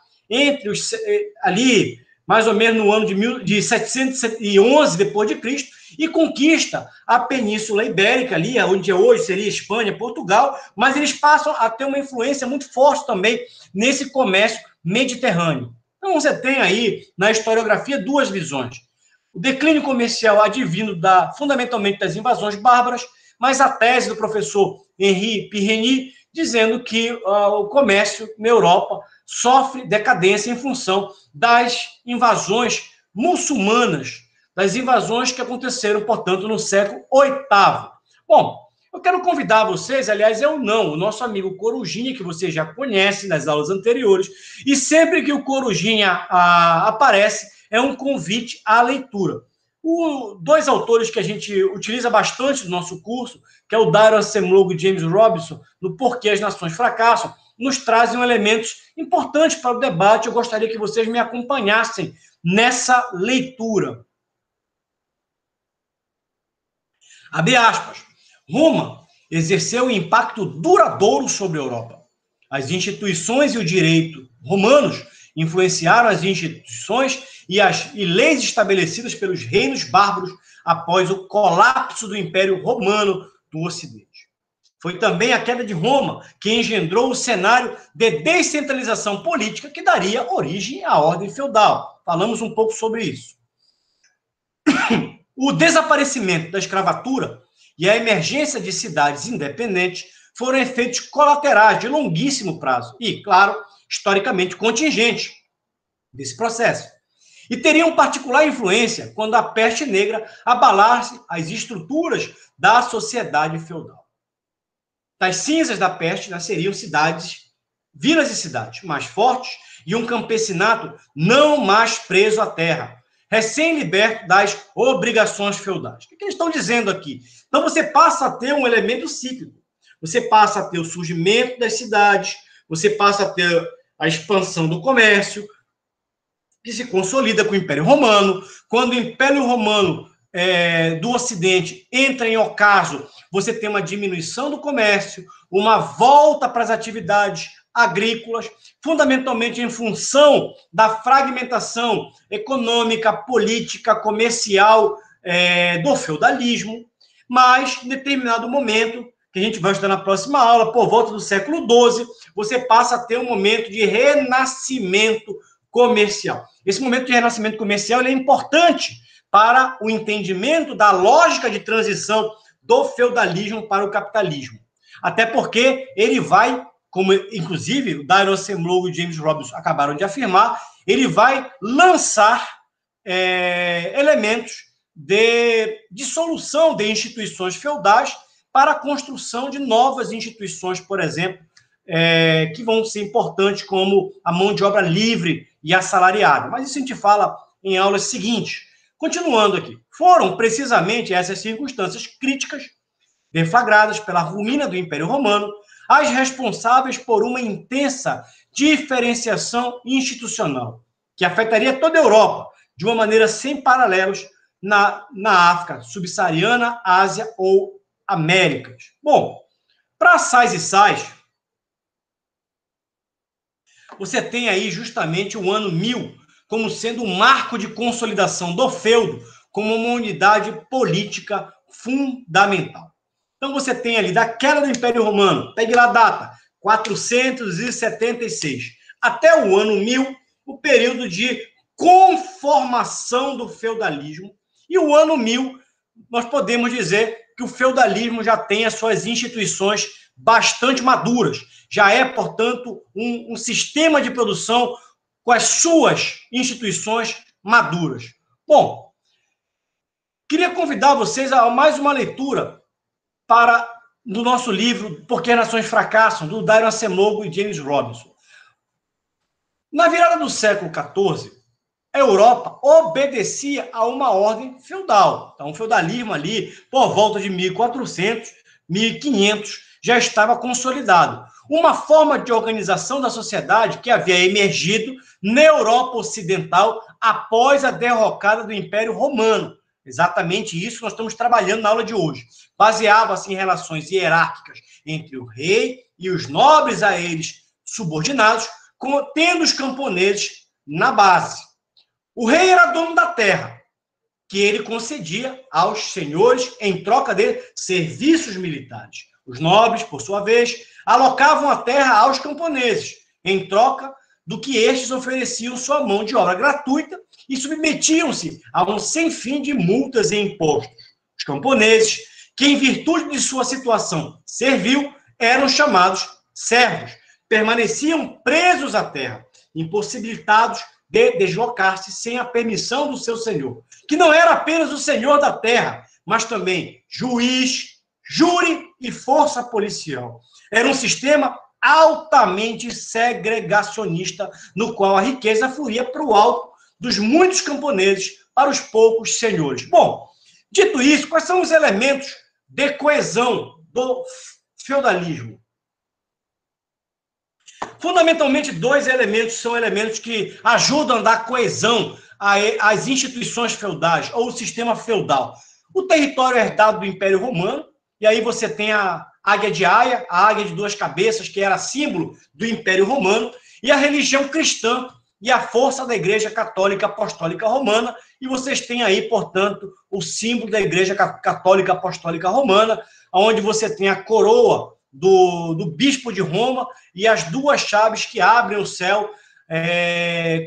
ali, mais ou menos no ano de 711 depois de Cristo, e conquista a Península Ibérica, ali, onde hoje seria Espanha, Portugal, mas eles passam a ter uma influência muito forte também nesse comércio mediterrâneo. Então, você tem aí, na historiografia, duas visões. O declínio comercial advindo fundamentalmente das invasões bárbaras, mas a tese do professor Henri Pireni dizendo que o comércio na Europa sofre decadência em função das invasões muçulmanas, das invasões que aconteceram, portanto, no século VIII. Bom, eu quero convidar vocês, aliás, o nosso amigo Corujinha, que vocês já conhecem das aulas anteriores, e sempre que o Corujinha aparece, é um convite à leitura. Dois autores que a gente utiliza bastante no nosso curso, que é o Daron Acemoglu e James Robinson, no Porquê as Nações Fracassam, nos trazem elementos importantes para o debate. Eu gostaria que vocês me acompanhassem nessa leitura. Abre aspas. Roma exerceu um impacto duradouro sobre a Europa. As instituições e o direito romanos influenciaram as instituições e leis estabelecidas pelos reinos bárbaros após o colapso do Império Romano do Ocidente. Foi também a queda de Roma que engendrou o cenário de descentralização política que daria origem à ordem feudal. Falamos um pouco sobre isso. O desaparecimento da escravatura e a emergência de cidades independentes foram efeitos colaterais de longuíssimo prazo e, claro, historicamente contingentes desse processo. E teriam particular influência quando a peste negra abalasse as estruturas da sociedade feudal. Das cinzas da peste nasceriam cidades, vilas e cidades mais fortes e um campesinato não mais preso à terra, recém-liberto das obrigações feudais. O que eles estão dizendo aqui? Então você passa a ter um elemento cíclico. Você passa a ter o surgimento das cidades, você passa a ter a expansão do comércio, que se consolida com o Império Romano. Quando o Império Romano do Ocidente entra em ocaso, você tem uma diminuição do comércio, uma volta para as atividades agrícolas, fundamentalmente em função da fragmentação econômica, política, comercial do feudalismo, mas em determinado momento, que a gente vai estudar na próxima aula, por volta do século XII, você passa a ter um momento de renascimento comercial. Esse momento de renascimento comercial ele é importante para o entendimento da lógica de transição do feudalismo para o capitalismo. Até porque ele vai, como inclusive o Dairo Acemoglu e James Robinson acabaram de afirmar, ele vai lançar elementos de dissolução de instituições feudais para a construção de novas instituições, por exemplo, que vão ser importantes, como a mão de obra livre e assalariada. Mas isso a gente fala em aulas seguintes. Continuando aqui, foram precisamente essas circunstâncias críticas, deflagradas pela ruína do Império Romano, as responsáveis por uma intensa diferenciação institucional, que afetaria toda a Europa, de uma maneira sem paralelos na África subsaariana, Ásia ou Américas. Bom, para sais e sais, você tem aí justamente o ano 1000 como sendo um marco de consolidação do feudo como uma unidade política fundamental. Então você tem ali da queda do Império Romano, pegue lá a data, 476, até o ano 1000, o período de conformação do feudalismo, e o ano 1000, nós podemos dizer que o feudalismo já tem as suas instituições bastante maduras, já é, portanto, um sistema de produção com as suas instituições maduras. Bom, queria convidar vocês a mais uma leitura do nosso livro Por que Nações Fracassam, do Dairo Acemoglu e James Robinson. Na virada do século XIV, a Europa obedecia a uma ordem feudal. Então, o feudalismo ali, por volta de 1400, 1500, já estava consolidado. Uma forma de organização da sociedade que havia emergido na Europa Ocidental após a derrocada do Império Romano. Exatamente isso nós estamos trabalhando na aula de hoje. Baseava-se em relações hierárquicas entre o rei e os nobres a eles subordinados, tendo os camponeses na base. O rei era dono da terra, que ele concedia aos senhores em troca de serviços militares. Os nobres, por sua vez, alocavam a terra aos camponeses, em troca do que estes ofereciam sua mão de obra gratuita e submetiam-se a um sem fim de multas e impostos. Os camponeses, que em virtude de sua situação servil, eram chamados servos, permaneciam presos à terra, impossibilitados de deslocar-se sem a permissão do seu senhor, que não era apenas o senhor da terra, mas também juiz, júri e força policial. Era um sistema altamente segregacionista, no qual a riqueza fluía para o alto dos muitos camponeses para os poucos senhores. Bom, dito isso, quais são os elementos de coesão do feudalismo? Fundamentalmente, dois elementos são elementos que ajudam a dar coesão às instituições feudais, ou o sistema feudal. O território herdado do Império Romano, e aí você tem a águia de Aia, a águia de duas cabeças, que era símbolo do Império Romano, e a religião cristã, e a força da Igreja Católica Apostólica Romana, e vocês têm aí, portanto, o símbolo da Igreja Católica Apostólica Romana, onde você tem a coroa do bispo de Roma e as duas chaves que abrem o céu,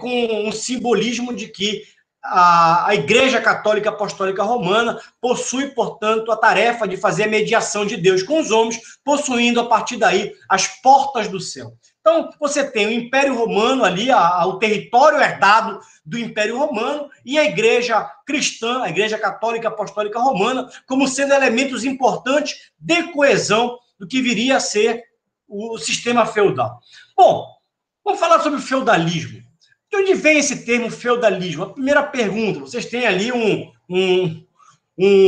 com um simbolismo de que a Igreja Católica Apostólica Romana possui, portanto, a tarefa de fazer a mediação de Deus com os homens, possuindo, a partir daí, as portas do céu. Então, você tem o Império Romano ali, o território herdado do Império Romano, e a Igreja Cristã, a Igreja Católica Apostólica Romana, como sendo elementos importantes de coesão do que viria a ser o sistema feudal. Bom, vamos falar sobre o feudalismo. De onde vem esse termo feudalismo? A primeira pergunta, vocês têm ali um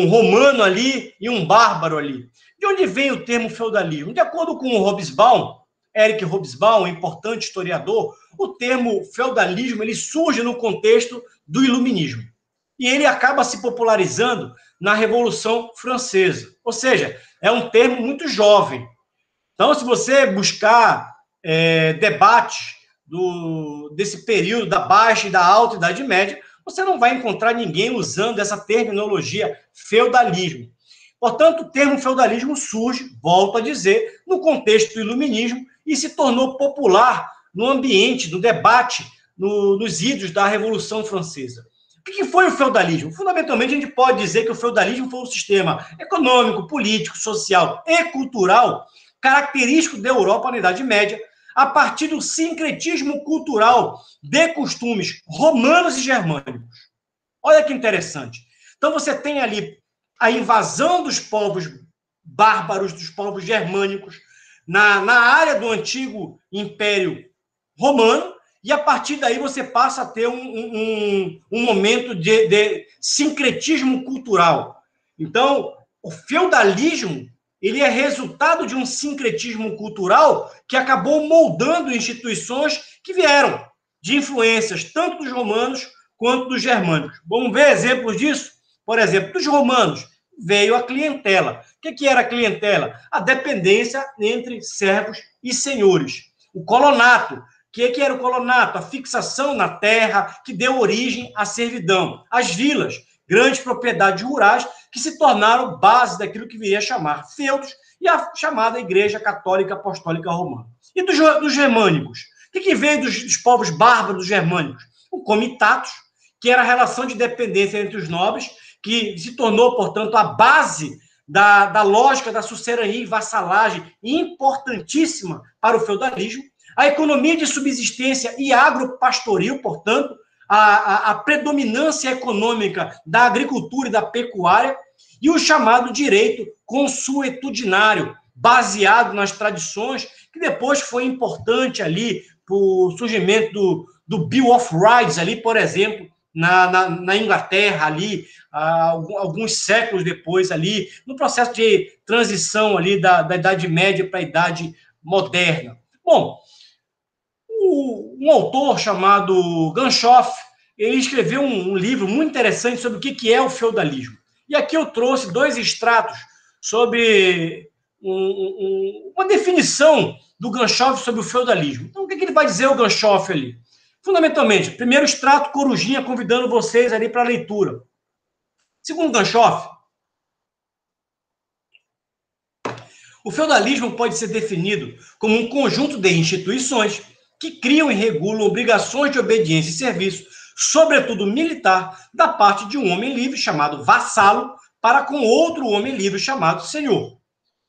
romano ali e um bárbaro ali. De onde vem o termo feudalismo? De acordo com o Hobsbawm, Eric Hobsbawm, importante historiador, o termo feudalismo ele surge no contexto do iluminismo. E ele acaba se popularizando na Revolução Francesa. Ou seja, é um termo muito jovem. Então, se você buscar debates desse período da Baixa e da Alta Idade Média, você não vai encontrar ninguém usando essa terminologia feudalismo. Portanto, o termo feudalismo surge, volto a dizer, no contexto do iluminismo e se tornou popular no ambiente, no debate, nos idos da Revolução Francesa. O que foi o feudalismo? Fundamentalmente, a gente pode dizer que o feudalismo foi um sistema econômico, político, social e cultural característico da Europa na Idade Média, a partir do sincretismo cultural de costumes romanos e germânicos. Olha que interessante. Então, você tem ali a invasão dos povos bárbaros, dos povos germânicos, na área do antigo Império Romano, e a partir daí você passa a ter um momento de sincretismo cultural. Então, o feudalismo ele é resultado de um sincretismo cultural que acabou moldando instituições que vieram de influências tanto dos romanos quanto dos germânicos. Vamos ver exemplos disso? Por exemplo, dos romanos veio a clientela. O que era a clientela? A dependência entre servos e senhores. O colonato. O que era o colonato? A fixação na terra que deu origem à servidão. As vilas, grandes propriedades rurais que se tornaram base daquilo que viria a chamar feudos e a chamada Igreja Católica Apostólica Romana. E dos germânicos? O que veio dos povos bárbaros germânicos? O comitatus, que era a relação de dependência entre os nobres, que se tornou, portanto, a base da lógica da sucerania e vassalagem importantíssima para o feudalismo. A economia de subsistência e agropastoril, portanto, a predominância econômica da agricultura e da pecuária, e o chamado direito consuetudinário, baseado nas tradições, que depois foi importante ali para o surgimento do Bill of Rights, ali, por exemplo, na Inglaterra, ali, alguns séculos depois, ali, no processo de transição ali da Idade Média para a Idade Moderna. Bom, um autor chamado Ganshof, ele escreveu um livro muito interessante sobre o que é o feudalismo. E aqui eu trouxe 2 extratos sobre uma definição do Ganshof sobre o feudalismo. Então, o que ele vai dizer, o Ganshof, ali? Fundamentalmente, primeiro extrato, Corujinha, convidando vocês ali para a leitura. Segundo Ganshof, o feudalismo pode ser definido como um conjunto de instituições que criam e regulam obrigações de obediência e serviço, sobretudo militar, da parte de um homem livre chamado vassalo para com outro homem livre chamado senhor,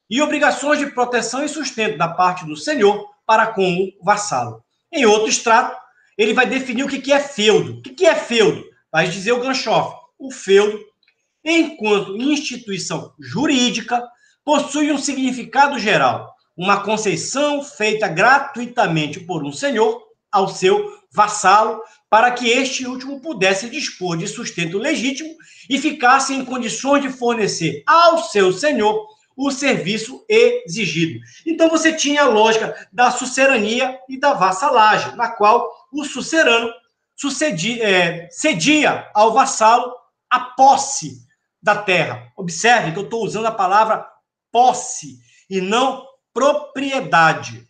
e obrigações de proteção e sustento da parte do senhor para com o vassalo. Em outro extrato, ele vai definir o que é feudo. O que é feudo? Vai dizer o Ganshof. O feudo, enquanto instituição jurídica, possui um significado geral, uma concessão feita gratuitamente por um senhor ao seu vassalo, para que este último pudesse dispor de sustento legítimo e ficasse em condições de fornecer ao seu senhor o serviço exigido. Então, você tinha a lógica da sucerania e da vassalagem, na qual o sucerano cedia ao vassalo a posse da terra. Observe que eu estou usando a palavra posse e não propriedade.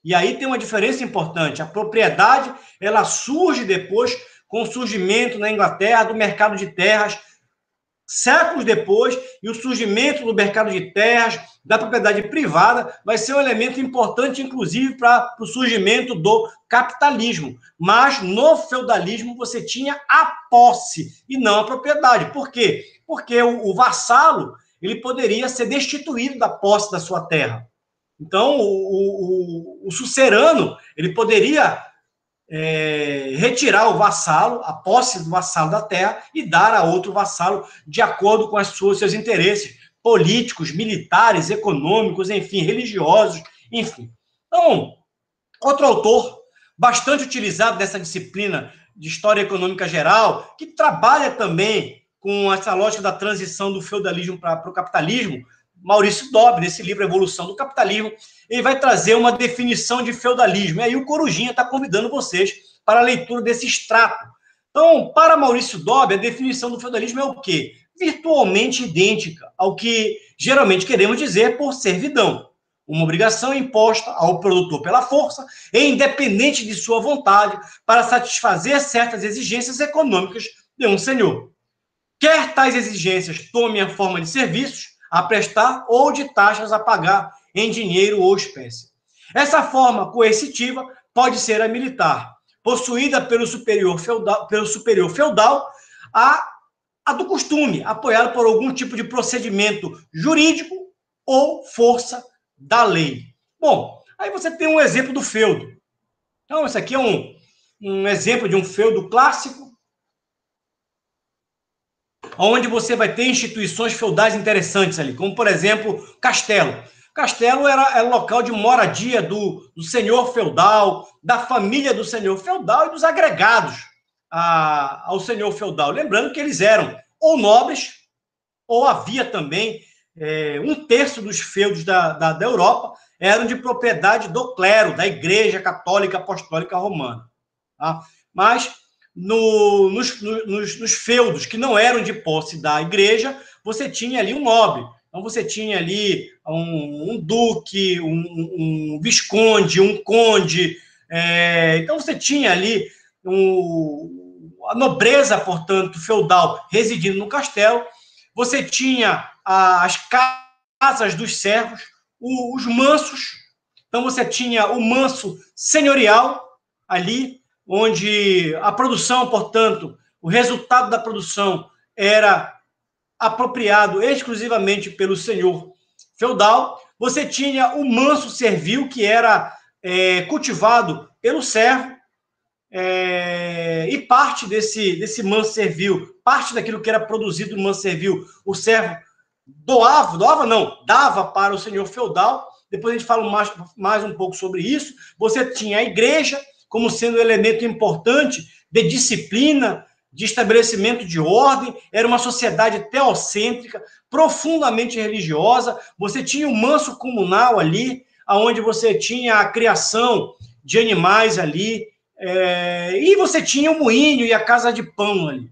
E aí tem uma diferença importante. A propriedade, ela surge depois com o surgimento na Inglaterra do mercado de terras, séculos depois, e o surgimento do mercado de terras, da propriedade privada, vai ser um elemento importante, inclusive, para o surgimento do capitalismo. Mas, no feudalismo, você tinha a posse e não a propriedade. Por quê? Porque o vassalo, ele poderia ser destituído da posse da sua terra. Então, o sucerano, ele poderia retirar o vassalo, a posse do vassalo da terra e dar a outro vassalo de acordo com seus interesses políticos, militares, econômicos, enfim, religiosos, enfim. Então, outro autor bastante utilizado dessa disciplina de História Econômica Geral, que trabalha também com essa lógica da transição do feudalismo para o capitalismo, Maurício Dobre, nesse livro Evolução do Capitalismo, ele vai trazer uma definição de feudalismo. E aí o Corujinha está convidando vocês para a leitura desse extrato. Então, para Maurício Dobre, a definição do feudalismo é o quê? Virtualmente idêntica ao que geralmente queremos dizer por servidão. Uma obrigação imposta ao produtor pela força e independente de sua vontade para satisfazer certas exigências econômicas de um senhor. Quer tais exigências tomem a forma de serviços a prestar ou de taxas a pagar em dinheiro ou espécie. Essa forma coercitiva pode ser a militar, possuída pelo superior feudal, a do costume, apoiada por algum tipo de procedimento jurídico ou força da lei. Bom, aí você tem um exemplo do feudo. Então, esse aqui é um exemplo de um feudo clássico, onde você vai ter instituições feudais interessantes ali, como, por exemplo, castelo. Castelo era local de moradia do senhor feudal, da família do senhor feudal e dos agregados ao senhor feudal. Lembrando que eles eram ou nobres, ou havia também um terço dos feudos da Europa eram de propriedade do clero, da Igreja Católica Apostólica Romana. Tá? Mas nos feudos que não eram de posse da igreja, você tinha ali um nobre. Então, você tinha ali um duque, um visconde, um conde. Então, você tinha ali a nobreza, portanto, feudal residindo no castelo. Você tinha as casas dos servos, os mansos. Então, você tinha o manso senhorial ali, onde a produção, portanto, o resultado da produção era apropriado exclusivamente pelo senhor feudal. Você tinha o manso servil, que era cultivado pelo servo, e parte desse manso servil, parte daquilo que era produzido no manso servil, o servo dava para o senhor feudal. Depois a gente fala mais um pouco sobre isso. Você tinha a igreja como sendo um elemento importante de disciplina, de estabelecimento de ordem, era uma sociedade teocêntrica, profundamente religiosa. Você tinha o manso comunal ali, onde você tinha a criação de animais ali, e você tinha o moinho e a casa de pão ali.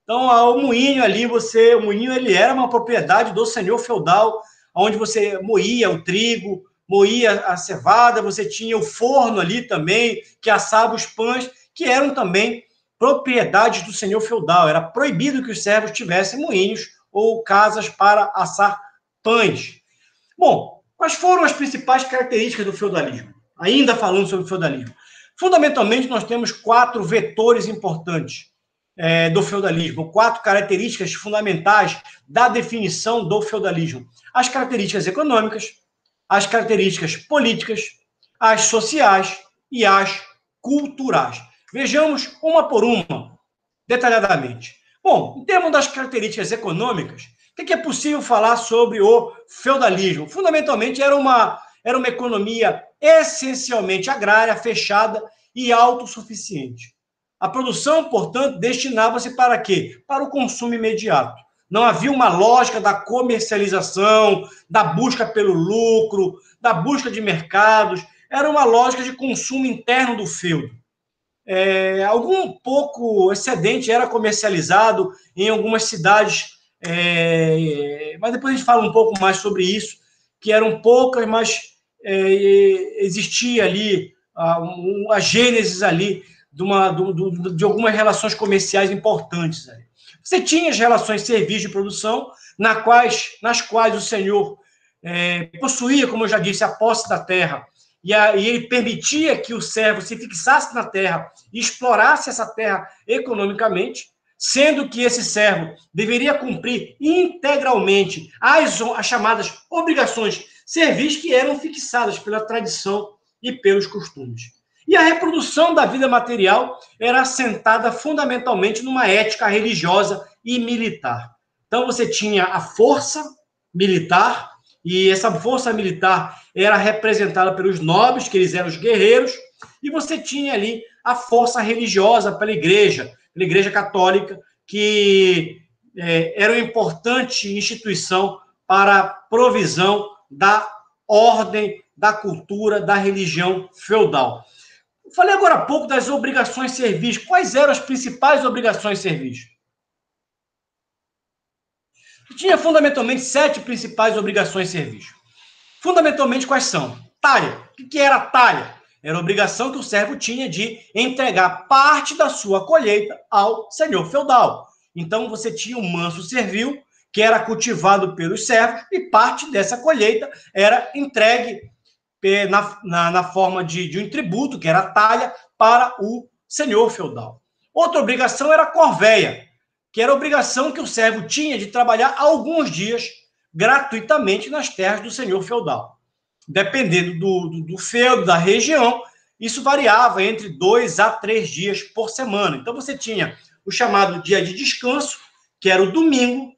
Então, o moinho ali, o moinho ele era uma propriedade do senhor feudal, onde você moía o trigo, moía a cevada, você tinha o forno ali também, que assava os pães, que eram também propriedades do senhor feudal. Era proibido que os servos tivessem moinhos ou casas para assar pães. Bom, quais foram as principais características do feudalismo? Ainda falando sobre o feudalismo. Fundamentalmente, nós temos 4 vetores importantes do feudalismo, 4 características fundamentais da definição do feudalismo. As características econômicas, as características políticas, as sociais e as culturais. Vejamos uma por uma, detalhadamente. Bom, em termos das características econômicas, o que é possível falar sobre o feudalismo? Fundamentalmente, era uma economia essencialmente agrária, fechada e autossuficiente. A produção, portanto, destinava-se para quê? Para o consumo imediato. Não havia uma lógica da comercialização, da busca pelo lucro, da busca de mercados. Era uma lógica de consumo interno do feudo. Algum pouco excedente era comercializado em algumas cidades, mas depois a gente fala um pouco mais sobre isso, que eram poucas, mas existia ali a gênesis ali de algumas relações comerciais importantes. Você tinha as relações serviço de produção, nas quais o senhor possuía, como eu já disse, a posse da terra, e ele permitia que o servo se fixasse na terra e explorasse essa terra economicamente, sendo que esse servo deveria cumprir integralmente as chamadas obrigações servis que eram fixadas pela tradição e pelos costumes. E a reprodução da vida material era assentada fundamentalmente numa ética religiosa e militar. Então, você tinha a força militar, e essa força militar era representada pelos nobres, que eles eram os guerreiros, e você tinha ali a força religiosa pela igreja católica, que era uma importante instituição para a provisão da ordem, da cultura, da religião feudal. Falei agora há pouco das obrigações servis. Quais eram as principais obrigações servis? Tinha fundamentalmente 7 principais obrigações servis. Fundamentalmente, quais são? Talha. O que era talha? Era a obrigação que o servo tinha de entregar parte da sua colheita ao senhor feudal. Então, você tinha um manso servil, que era cultivado pelos servos, e parte dessa colheita era entregue na forma de um tributo, que era a talha, para o senhor feudal. Outra obrigação era a corvéia, que era a obrigação que o servo tinha de trabalhar alguns dias gratuitamente nas terras do senhor feudal. Dependendo do feudo, da região, isso variava entre 2 a 3 dias por semana. Então, você tinha o chamado dia de descanso, que era o domingo,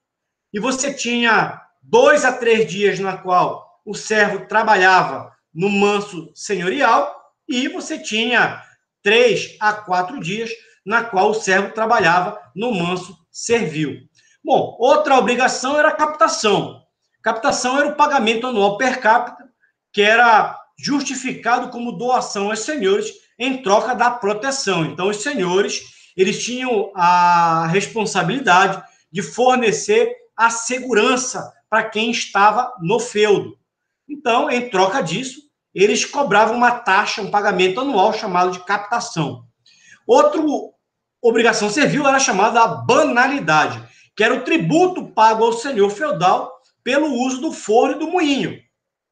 e você tinha 2 a 3 dias na qual o servo trabalhava no manso senhorial, e você tinha 3 a 4 dias na qual o servo trabalhava no manso servil. Bom, outra obrigação era a captação. Captação era o pagamento anual per capita, que era justificado como doação aos senhores em troca da proteção. Então, os senhores, eles tinham a responsabilidade de fornecer a segurança para quem estava no feudo. Então, em troca disso, eles cobravam uma taxa, um pagamento anual chamado de captação. Outra obrigação servil era chamada banalidade, que era o tributo pago ao senhor feudal pelo uso do forno e do moinho.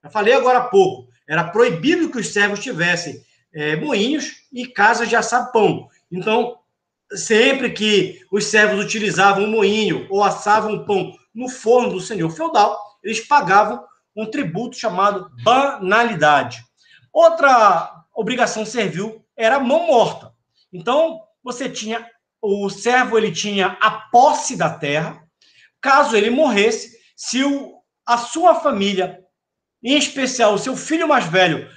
Eu falei agora há pouco, era proibido que os servos tivessem moinhos e casas de assar pão. Então, sempre que os servos utilizavam um moinho ou assavam pão no forno do senhor feudal, eles pagavam um tributo chamado banalidade. Outra obrigação servil era a mão morta. Então, o servo ele tinha a posse da terra. Caso ele morresse, se a sua família, em especial o seu filho mais velho,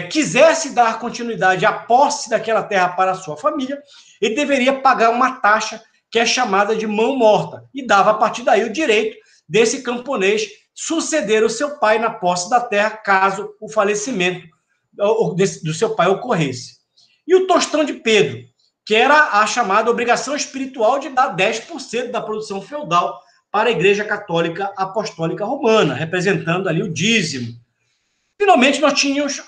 quisesse dar continuidade à posse daquela terra para a sua família, ele deveria pagar uma taxa que é chamada de mão morta, e dava a partir daí o direito desse camponês suceder o seu pai na posse da terra, caso o falecimento do seu pai ocorresse. E o tostão de Pedro, que era a chamada obrigação espiritual de dar 10% da produção feudal para a Igreja Católica Apostólica Romana, representando ali o dízimo. Finalmente, nós tínhamos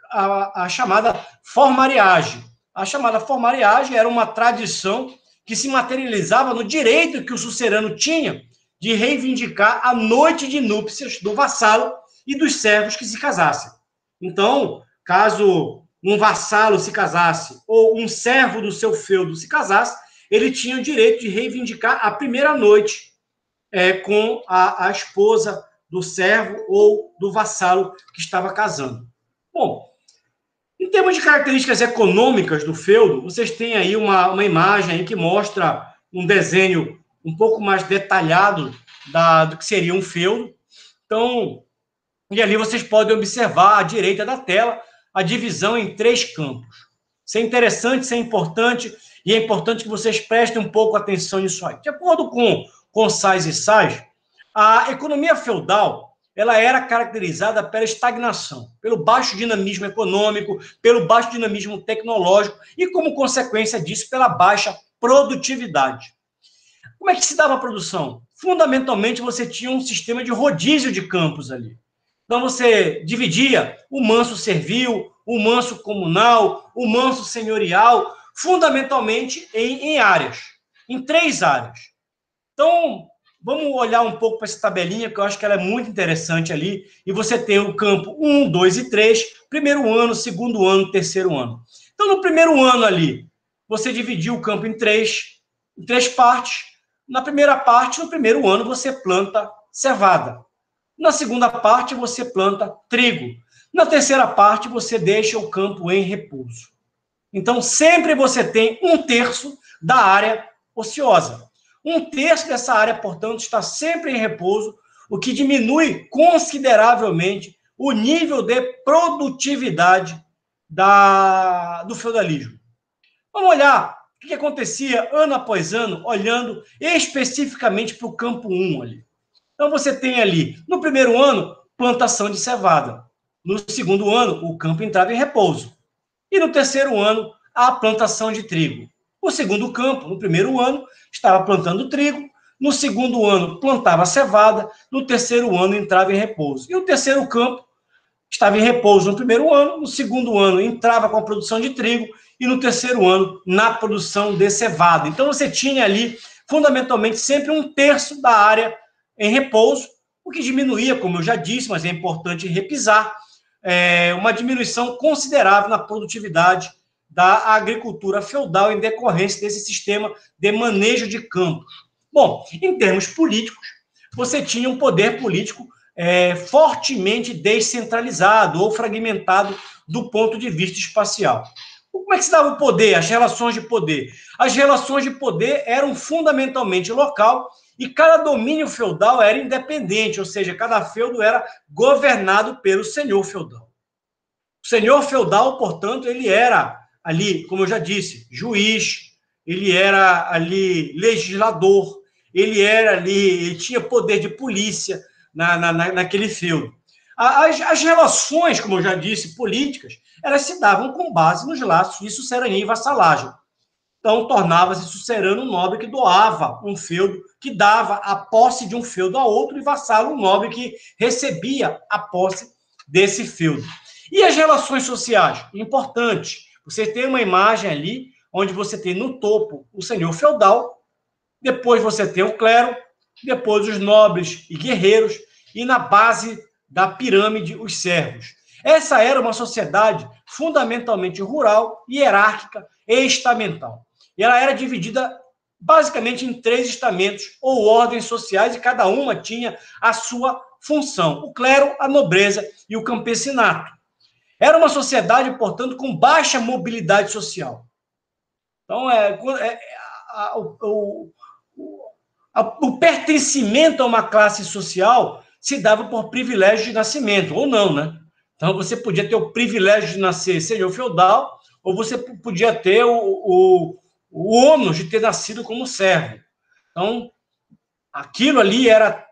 a chamada formariagem. A chamada formariagem era uma tradição que se materializava no direito que o sucerano tinha de reivindicar a noite de núpcias do vassalo e dos servos que se casassem. Então, caso um vassalo se casasse ou um servo do seu feudo se casasse, ele tinha o direito de reivindicar a primeira noite com a esposa do servo ou do vassalo que estava casando. Bom, em termos de características econômicas do feudo, vocês têm aí uma imagem aí que mostra um desenho um pouco mais detalhado do que seria um feudo. Então, e ali vocês podem observar à direita da tela a divisão em 3 campos. Isso é interessante, isso é importante, e é importante que vocês prestem um pouco atenção nisso aí. De acordo com Sais e Sais, a economia feudal ela era caracterizada pela estagnação, pelo baixo dinamismo econômico, pelo baixo dinamismo tecnológico e, como consequência disso, pela baixa produtividade. Como é que se dava a produção? Fundamentalmente, você tinha um sistema de rodízio de campos ali. Então, você dividia o manso servil, o manso comunal, o manso senhorial, fundamentalmente em áreas, em 3 áreas. Então, vamos olhar um pouco para essa tabelinha, que eu acho que ela é muito interessante ali, e você tem o campo 1, 2 e 3, primeiro ano, segundo ano, terceiro ano. Então, no primeiro ano ali, você dividiu o campo em três partes. Na primeira parte, no primeiro ano, você planta cevada. Na segunda parte, você planta trigo. Na terceira parte, você deixa o campo em repouso. Então, sempre você tem 1/3 da área ociosa. 1/3 dessa área, portanto, está sempre em repouso, o que diminui consideravelmente o nível de produtividade do feudalismo. Vamos olhar o que acontecia ano após ano, olhando especificamente para o campo 1 ali. Então, você tem ali, no primeiro ano, plantação de cevada. No segundo ano, o campo entrava em repouso. E no terceiro ano, a plantação de trigo. O segundo campo, no primeiro ano, estava plantando trigo. No segundo ano, plantava cevada. No terceiro ano, entrava em repouso. E o terceiro campo estava em repouso no primeiro ano. No segundo ano, entrava com a produção de trigo. E no terceiro ano, na produção de cevada. Então, você tinha ali, fundamentalmente, sempre 1/3 da área em repouso, o que diminuía, como eu já disse, mas é importante repisar, uma diminuição considerável na produtividade da agricultura feudal em decorrência desse sistema de manejo de campos. Bom, em termos políticos, você tinha um poder político fortemente descentralizado ou fragmentado do ponto de vista espacial. Como é que se dava o poder, as relações de poder? As relações de poder eram fundamentalmente local e cada domínio feudal era independente, ou seja, cada feudo era governado pelo senhor feudal. O senhor feudal, portanto, ele era ali, como eu já disse, juiz, ele era ali legislador, ele tinha poder de polícia naquele feudo. As relações, como eu já disse, políticas, elas se davam com base nos laços de sucerania e vassalagem. Então, tornava-se sucerano um nobre que doava um feudo, que dava a posse de um feudo a outro, e vassalo um nobre que recebia a posse desse feudo. E as relações sociais? Importante. Você tem uma imagem ali, onde você tem no topo o senhor feudal, depois você tem o clero, depois os nobres e guerreiros, e na base da pirâmide, os servos. Essa era uma sociedade fundamentalmente rural, hierárquica e estamental. E ela era dividida basicamente em 3 estamentos ou ordens sociais, e cada uma tinha a sua função: o clero, a nobreza e o campesinato. Era uma sociedade, portanto, com baixa mobilidade social. Então, o pertencimento a uma classe social se dava por privilégio de nascimento, ou não, né? Então, você podia ter o privilégio de nascer senhor feudal, ou você podia ter o ônus de ter nascido como servo. Então, aquilo ali era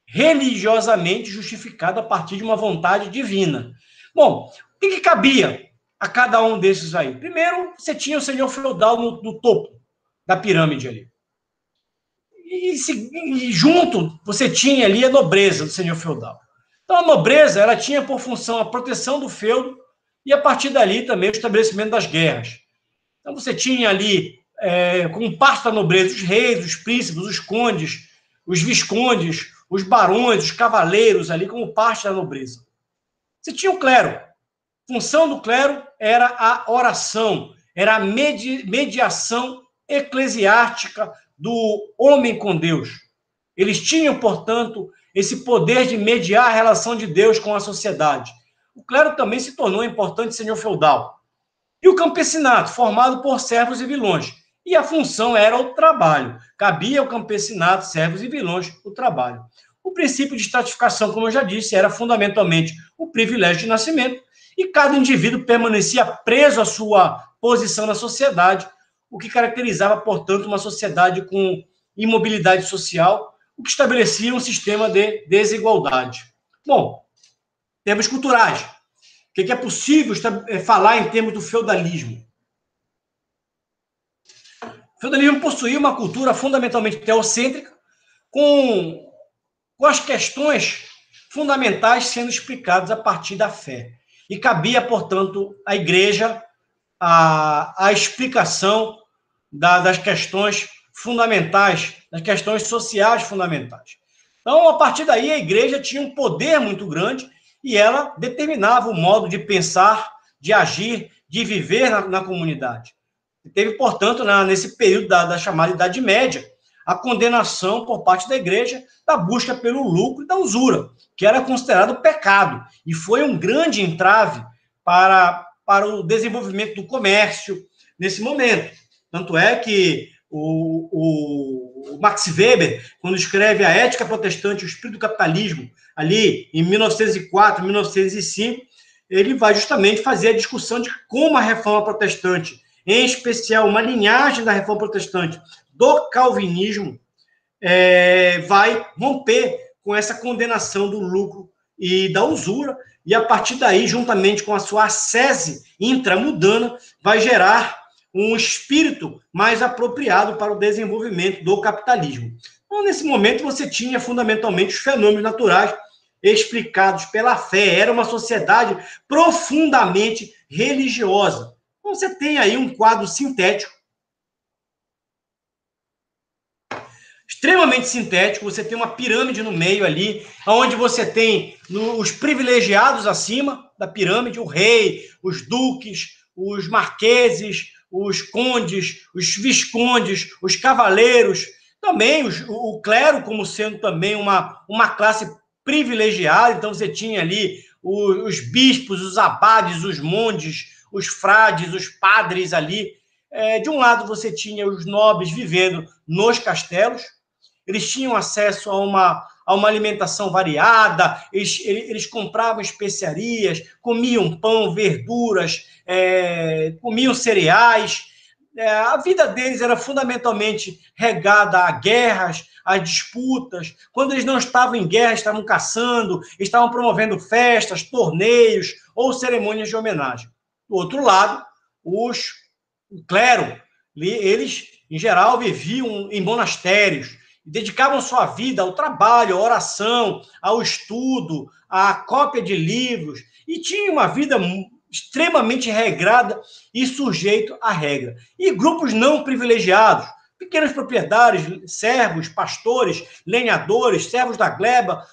religiosamente justificado a partir de uma vontade divina. Bom, o que cabia a cada um desses aí? Primeiro, você tinha o senhor feudal no topo da pirâmide ali. E junto, você tinha ali a nobreza do senhor feudal. Então, a nobreza, ela tinha por função a proteção do feudo e, a partir dali, também o estabelecimento das guerras. Então, você tinha ali, como parte da nobreza, os reis, os príncipes, os condes, os viscondes, os barões, os cavaleiros ali, como parte da nobreza. Você tinha o clero. A função do clero era a oração, era a mediação eclesiástica do homem com Deus. Eles tinham, portanto, esse poder de mediar a relação de Deus com a sociedade. O clero também se tornou um importante senhor feudal. E o campesinato, formado por servos e vilões. E a função era o trabalho. Cabia ao campesinato, servos e vilões, o trabalho. O princípio de estratificação, como eu já disse, era fundamentalmente o privilégio de nascimento, e cada indivíduo permanecia preso à sua posição na sociedade, o que caracterizava, portanto, uma sociedade com imobilidade social, o que estabelecia um sistema de desigualdade. Bom, termos culturais. O que é possível falar em termos do feudalismo? O feudalismo possuía uma cultura fundamentalmente teocêntrica, com as questões fundamentais sendo explicados a partir da fé. E cabia, portanto, à igreja a explicação das questões fundamentais, das questões sociais fundamentais. Então, a partir daí, a igreja tinha um poder muito grande e ela determinava o modo de pensar, de agir, de viver na comunidade. E teve, portanto, nesse período da chamada Idade Média, a condenação por parte da igreja da busca pelo lucro e da usura, que era considerado pecado, e foi um grande entrave para o desenvolvimento do comércio nesse momento. Tanto é que o Max Weber, quando escreve A Ética Protestante e o Espírito do Capitalismo, ali em 1904, 1905, ele vai justamente fazer a discussão de como a reforma protestante, em especial uma linhagem da reforma protestante do calvinismo, vai romper com essa condenação do lucro e da usura, e a partir daí, juntamente com a sua ascese intramundana, vai gerar um espírito mais apropriado para o desenvolvimento do capitalismo. Então, nesse momento, você tinha fundamentalmente os fenômenos naturais explicados pela fé. Era uma sociedade profundamente religiosa. Então, você tem aí um quadro sintético, extremamente sintético. Você tem uma pirâmide no meio ali, onde você tem os privilegiados acima da pirâmide, o rei, os duques, os marqueses, os condes, os viscondes, os cavaleiros, também o clero como sendo também uma classe privilegiada. Então você tinha ali os bispos, os abades, os monges, os frades, os padres ali. De um lado você tinha os nobres vivendo nos castelos, eles tinham acesso a uma alimentação variada, eles compravam especiarias, comiam pão, verduras, comiam cereais. A vida deles era fundamentalmente regada a guerras, a disputas. Quando eles não estavam em guerra, estavam caçando, estavam promovendo festas, torneios ou cerimônias de homenagem. Do outro lado, o clero, eles, em geral, viviam em monastérios, dedicavam sua vida ao trabalho, à oração, ao estudo, à cópia de livros, e tinham uma vida extremamente regrada e sujeito à regra. E grupos não privilegiados, pequenos proprietários, servos, pastores, lenhadores, servos da gleba,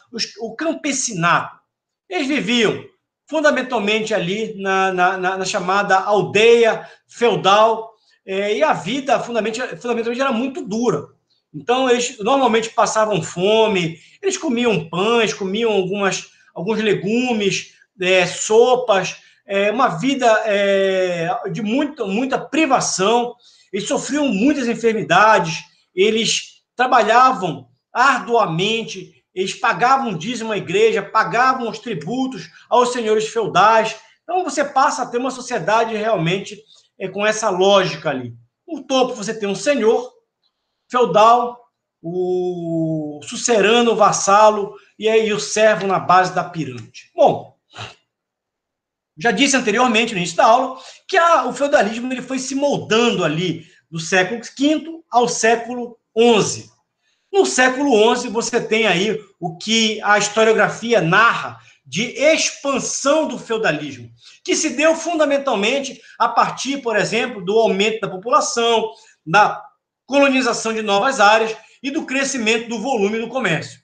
o campesinato. Eles viviam fundamentalmente ali na chamada aldeia feudal, e a vida fundamentalmente era muito dura. Então, eles normalmente passavam fome, eles comiam pães, comiam alguns legumes, sopas, uma vida de muita privação. Eles sofriam muitas enfermidades, eles trabalhavam arduamente, eles pagavam dízimo à igreja, pagavam os tributos aos senhores feudais. Então, você passa a ter uma sociedade realmente com essa lógica ali. No topo, você tem um senhor feudal, o sucerano, o vassalo, e aí o servo na base da pirâmide. Bom, já disse anteriormente, no início da aula, que o feudalismo ele foi se moldando ali do século V ao século XI. No século XI, você tem aí o que a historiografia narra de expansão do feudalismo, que se deu fundamentalmente a partir, por exemplo, do aumento da população, da colonização de novas áreas e do crescimento do volume do comércio.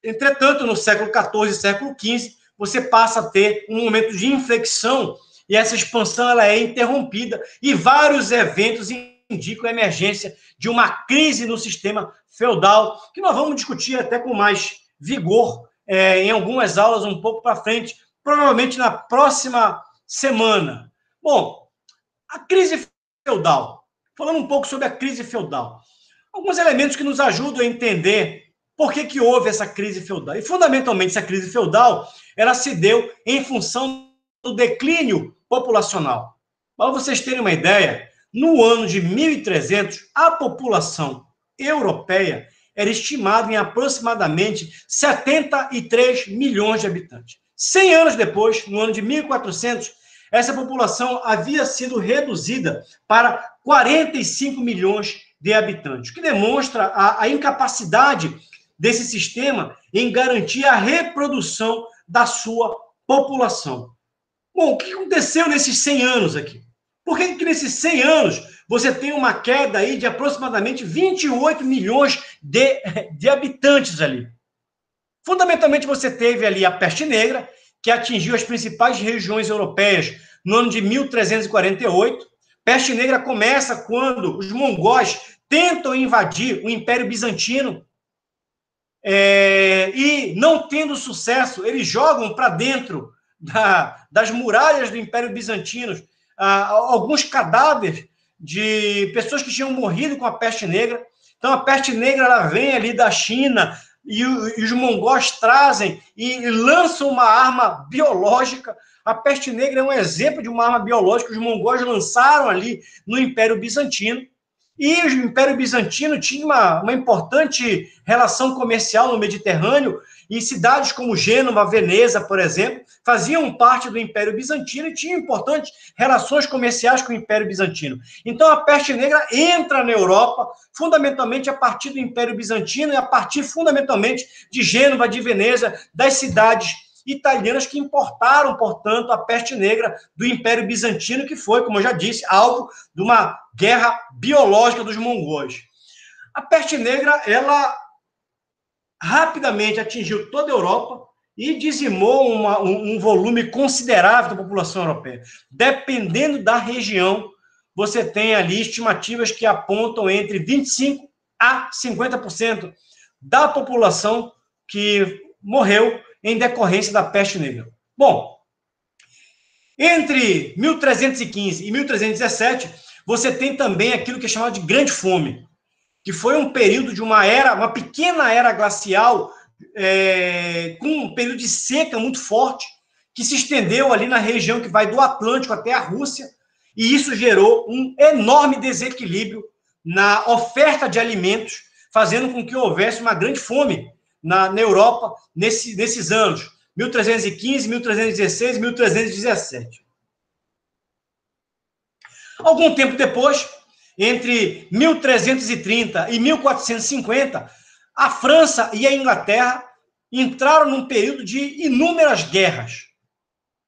Entretanto, no século XIV e século XV, você passa a ter um momento de inflexão e essa expansão ela é interrompida e vários eventos indicam a emergência de uma crise no sistema feudal, que nós vamos discutir até com mais vigor em algumas aulas um pouco para frente, provavelmente na próxima semana. Bom, a crise feudal. Falando um pouco sobre a crise feudal. Alguns elementos que nos ajudam a entender por que houve essa crise feudal. E, fundamentalmente, essa crise feudal ela se deu em função do declínio populacional. Para vocês terem uma ideia, no ano de 1300, a população europeia era estimada em aproximadamente 73 milhões de habitantes. 100 anos depois, no ano de 1400, essa população havia sido reduzida para 45 milhões de habitantes, o que demonstra a incapacidade desse sistema em garantir a reprodução da sua população. Bom, o que aconteceu nesses 100 anos aqui? Por que nesses 100 anos você tem uma queda aí de aproximadamente 28 milhões de habitantes ali? Fundamentalmente, você teve ali a peste negra, que atingiu as principais regiões europeias no ano de 1348. Peste negra começa quando os mongóis tentam invadir o Império Bizantino e, não tendo sucesso, eles jogam para dentro das muralhas do Império Bizantino alguns cadáveres de pessoas que tinham morrido com a peste negra. Então, a peste negra ela vem ali da China e os mongóis trazem e lançam uma arma biológica. A peste negra é um exemplo de uma arma biológica que os mongóis lançaram ali no Império Bizantino. E o Império Bizantino tinha uma importante relação comercial no Mediterrâneo, e cidades como Gênova, Veneza, por exemplo, faziam parte do Império Bizantino e tinham importantes relações comerciais com o Império Bizantino. Então, a peste negra entra na Europa, fundamentalmente a partir do Império Bizantino e a partir, fundamentalmente, de Gênova, de Veneza, das cidades italianas que importaram, portanto, a peste negra do Império Bizantino, que foi, como eu já disse, alvo de uma guerra biológica dos mongóis. A peste negra, ela rapidamente atingiu toda a Europa e dizimou um volume considerável da população europeia. Dependendo da região, você tem ali estimativas que apontam entre 25% a 50% da população que morreu em decorrência da peste negra. Bom, entre 1315 e 1317, você tem também aquilo que é chamado de Grande Fome, que foi um período de uma pequena era glacial, com um período de seca muito forte, que se estendeu ali na região que vai do Atlântico até a Rússia, e isso gerou um enorme desequilíbrio na oferta de alimentos, fazendo com que houvesse uma grande fome na Europa nesses anos, 1315, 1316, 1317. Algum tempo depois, entre 1330 e 1450, a França e a Inglaterra entraram num período de inúmeras guerras.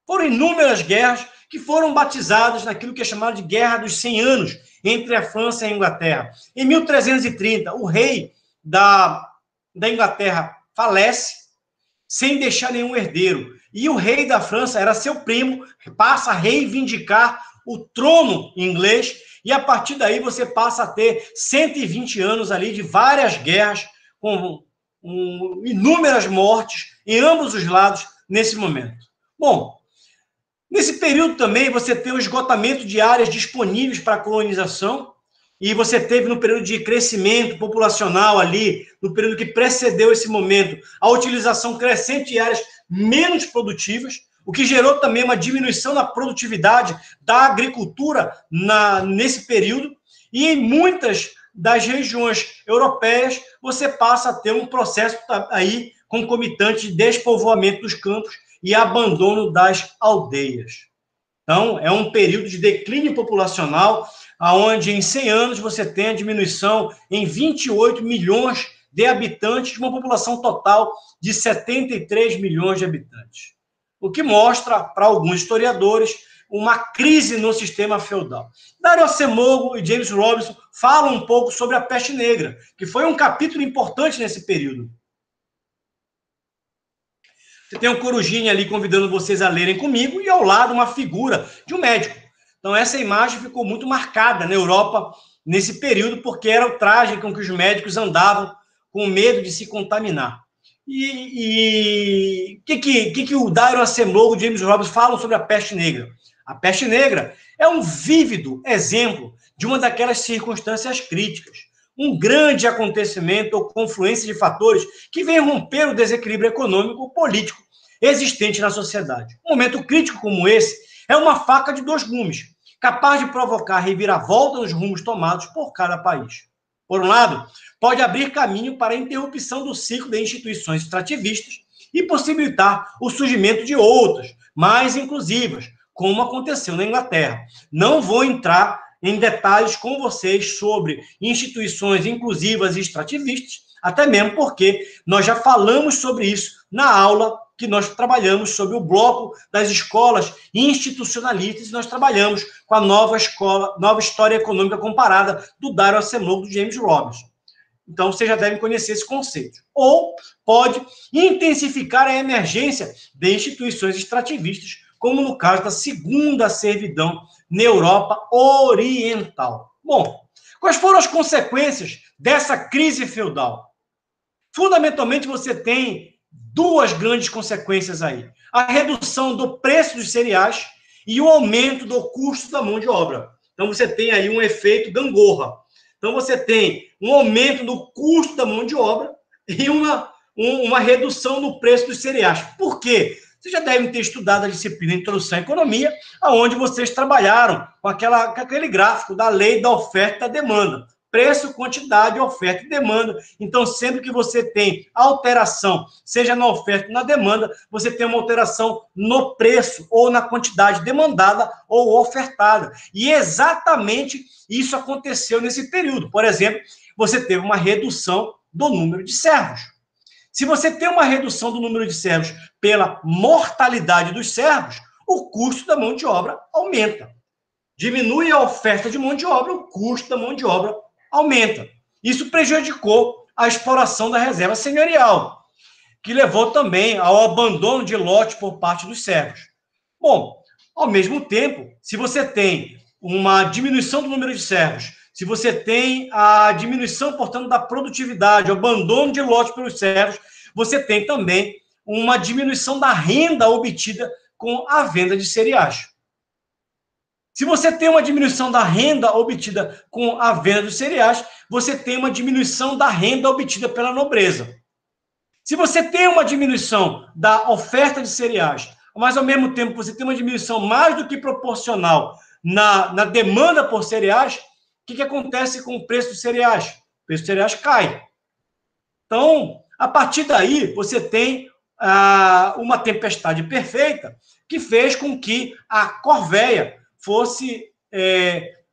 Foram inúmeras guerras que foram batizadas naquilo que é chamado de Guerra dos 100 Anos, entre a França e a Inglaterra. Em 1330, o rei da Inglaterra falece, sem deixar nenhum herdeiro. E o rei da França era seu primo, passa a reivindicar o trono inglês, e a partir daí você passa a ter 120 anos ali de várias guerras, com inúmeras mortes em ambos os lados nesse momento. Bom, nesse período também você tem o esgotamento de áreas disponíveis para a colonização, e você teve no período de crescimento populacional ali, no período que precedeu esse momento, a utilização crescente de áreas menos produtivas, o que gerou também uma diminuição na produtividade da agricultura nesse período, e em muitas das regiões europeias você passa a ter um processo aí concomitante de despovoamento dos campos e abandono das aldeias. Então, é um período de declínio populacional, onde em 100 anos você tem a diminuição em 28 milhões de habitantes, de uma população total de 73 milhões de habitantes. O que mostra, para alguns historiadores, uma crise no sistema feudal. Dario Acemoglu e James Robinson falam um pouco sobre a peste negra, que foi um capítulo importante nesse período. Você tem um Corujinha ali convidando vocês a lerem comigo, e ao lado uma figura de um médico. Então, essa imagem ficou muito marcada na Europa nesse período, porque era o traje com que os médicos andavam com medo de se contaminar. E o que o Dario Acemoglu e o James Robinson falam sobre a peste negra? A peste negra é um vívido exemplo de uma daquelas circunstâncias críticas, um grande acontecimento ou confluência de fatores que vem romper o desequilíbrio econômico e político existente na sociedade. Um momento crítico como esse é uma faca de dois gumes, capaz de provocar reviravolta nos rumos tomados por cada país. Por um lado, pode abrir caminho para a interrupção do ciclo de instituições extrativistas e possibilitar o surgimento de outras, mais inclusivas, como aconteceu na Inglaterra. Não vou entrar em detalhes com vocês sobre instituições inclusivas e extrativistas, Até mesmo porque nós já falamos sobre isso na aula que nós trabalhamos sobre o bloco das escolas institucionalistas, e nós trabalhamos com a nova história econômica comparada do Darwin Acemoglu, do James Robinson. Então, vocês já devem conhecer esse conceito. Ou pode intensificar a emergência de instituições extrativistas, como no caso da segunda servidão na Europa Oriental. Bom, quais foram as consequências dessa crise feudal? Fundamentalmente, você tem duas grandes consequências aí. A redução do preço dos cereais e o aumento do custo da mão de obra. Então, você tem aí um efeito gangorra. Então, você tem um aumento no custo da mão de obra e uma redução no preço dos cereais. Por quê? Vocês já devem ter estudado a disciplina Introdução à Economia, onde vocês trabalharam com aquele gráfico da lei da oferta e da demanda. Preço, quantidade, oferta e demanda. Então, sempre que você tem alteração, seja na oferta ou na demanda, você tem uma alteração no preço ou na quantidade demandada ou ofertada. E exatamente isso aconteceu nesse período. Por exemplo, você teve uma redução do número de servos. Se você tem uma redução do número de servos pela mortalidade dos servos, o custo da mão de obra aumenta. Diminui a oferta de mão de obra, o custo da mão de obra aumenta. Isso prejudicou a exploração da reserva senhorial, que levou também ao abandono de lote por parte dos servos. Bom, ao mesmo tempo, se você tem uma diminuição do número de servos, se você tem a diminuição, portanto, da produtividade, o abandono de lote pelos servos, você tem também uma diminuição da renda obtida com a venda de cereais. Se você tem uma diminuição da renda obtida com a venda dos cereais, você tem uma diminuição da renda obtida pela nobreza. Se você tem uma diminuição da oferta de cereais, mas ao mesmo tempo você tem uma diminuição mais do que proporcional na demanda por cereais, o que acontece com o preço dos cereais? O preço dos cereais cai. Então, a partir daí, você tem uma tempestade perfeita que fez com que a corvéia fosse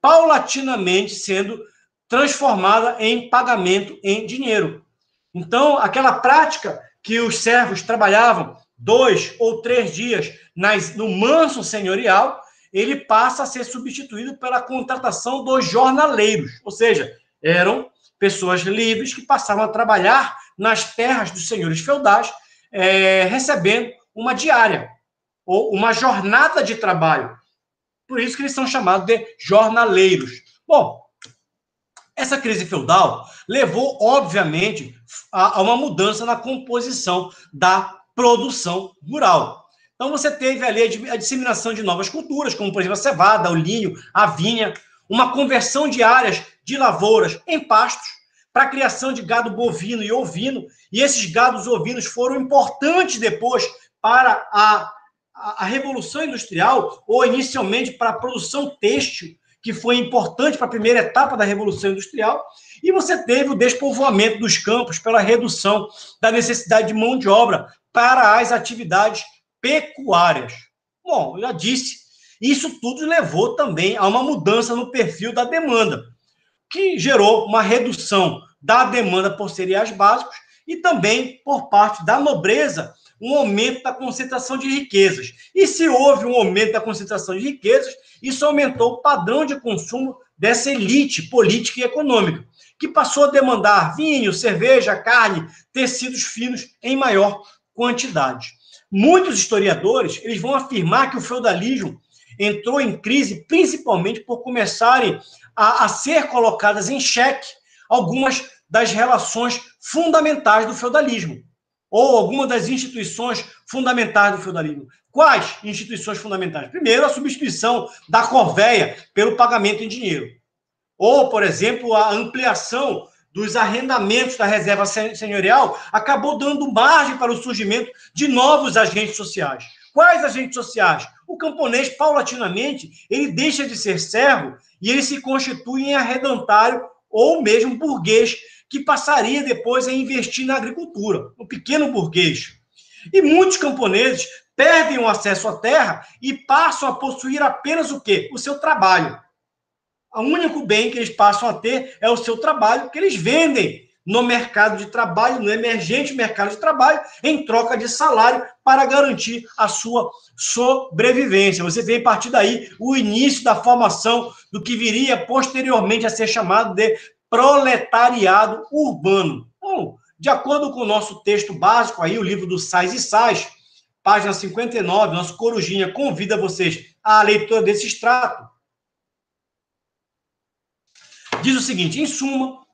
paulatinamente sendo transformada em pagamento em dinheiro. Então, aquela prática que os servos trabalhavam 2 ou 3 dias no manso senhorial, ele passa a ser substituído pela contratação dos jornaleiros, ou seja, eram pessoas livres que passavam a trabalhar nas terras dos senhores feudais, recebendo uma diária ou uma jornada de trabalho. Por isso que eles são chamados de jornaleiros. Bom, essa crise feudal levou, obviamente, a uma mudança na composição da produção rural. Então, você teve ali a disseminação de novas culturas, como, por exemplo, a cevada, o linho, a vinha, uma conversão de áreas de lavouras em pastos para a criação de gado bovino e ovino, e esses gados ovinos foram importantes depois para a Revolução Industrial, ou inicialmente para a produção têxtil, que foi importante para a primeira etapa da Revolução Industrial, e você teve o despovoamento dos campos pela redução da necessidade de mão de obra para as atividades pecuárias. Bom, eu já disse, isso tudo levou também a uma mudança no perfil da demanda, que gerou uma redução da demanda por cereais básicos e também, por parte da nobreza, um aumento da concentração de riquezas. E se houve um aumento da concentração de riquezas, isso aumentou o padrão de consumo dessa elite política e econômica, que passou a demandar vinho, cerveja, carne, tecidos finos em maior quantidade. Muitos historiadores eles vão afirmar que o feudalismo entrou em crise principalmente por começarem a ser colocadas em xeque algumas das relações fundamentais do feudalismo, ou algumas das instituições fundamentais do feudalismo. Quais instituições fundamentais? Primeiro, a substituição da corvéia pelo pagamento em dinheiro. Ou, por exemplo, a ampliação dos arrendamentos da reserva senhorial acabou dando margem para o surgimento de novos agentes sociais. Quais agentes sociais? O camponês, paulatinamente, ele deixa de ser servo e ele se constitui em arredantário ou mesmo burguês, que passaria depois a investir na agricultura, o pequeno burguês. E muitos camponeses perdem o acesso à terra e passam a possuir apenas o quê? O seu trabalho. O único bem que eles passam a ter é o seu trabalho, que eles vendem no mercado de trabalho, no emergente mercado de trabalho, em troca de salário para garantir a sua sobrevivência. Você vê, a partir daí, o início da formação do que viria posteriormente a ser chamado de proletariado urbano. Bom, de acordo com o nosso texto básico, aí, o livro do Sais e Sais, página 59, nosso Corujinha convida vocês à leitura desse extrato. Diz o seguinte, em suma,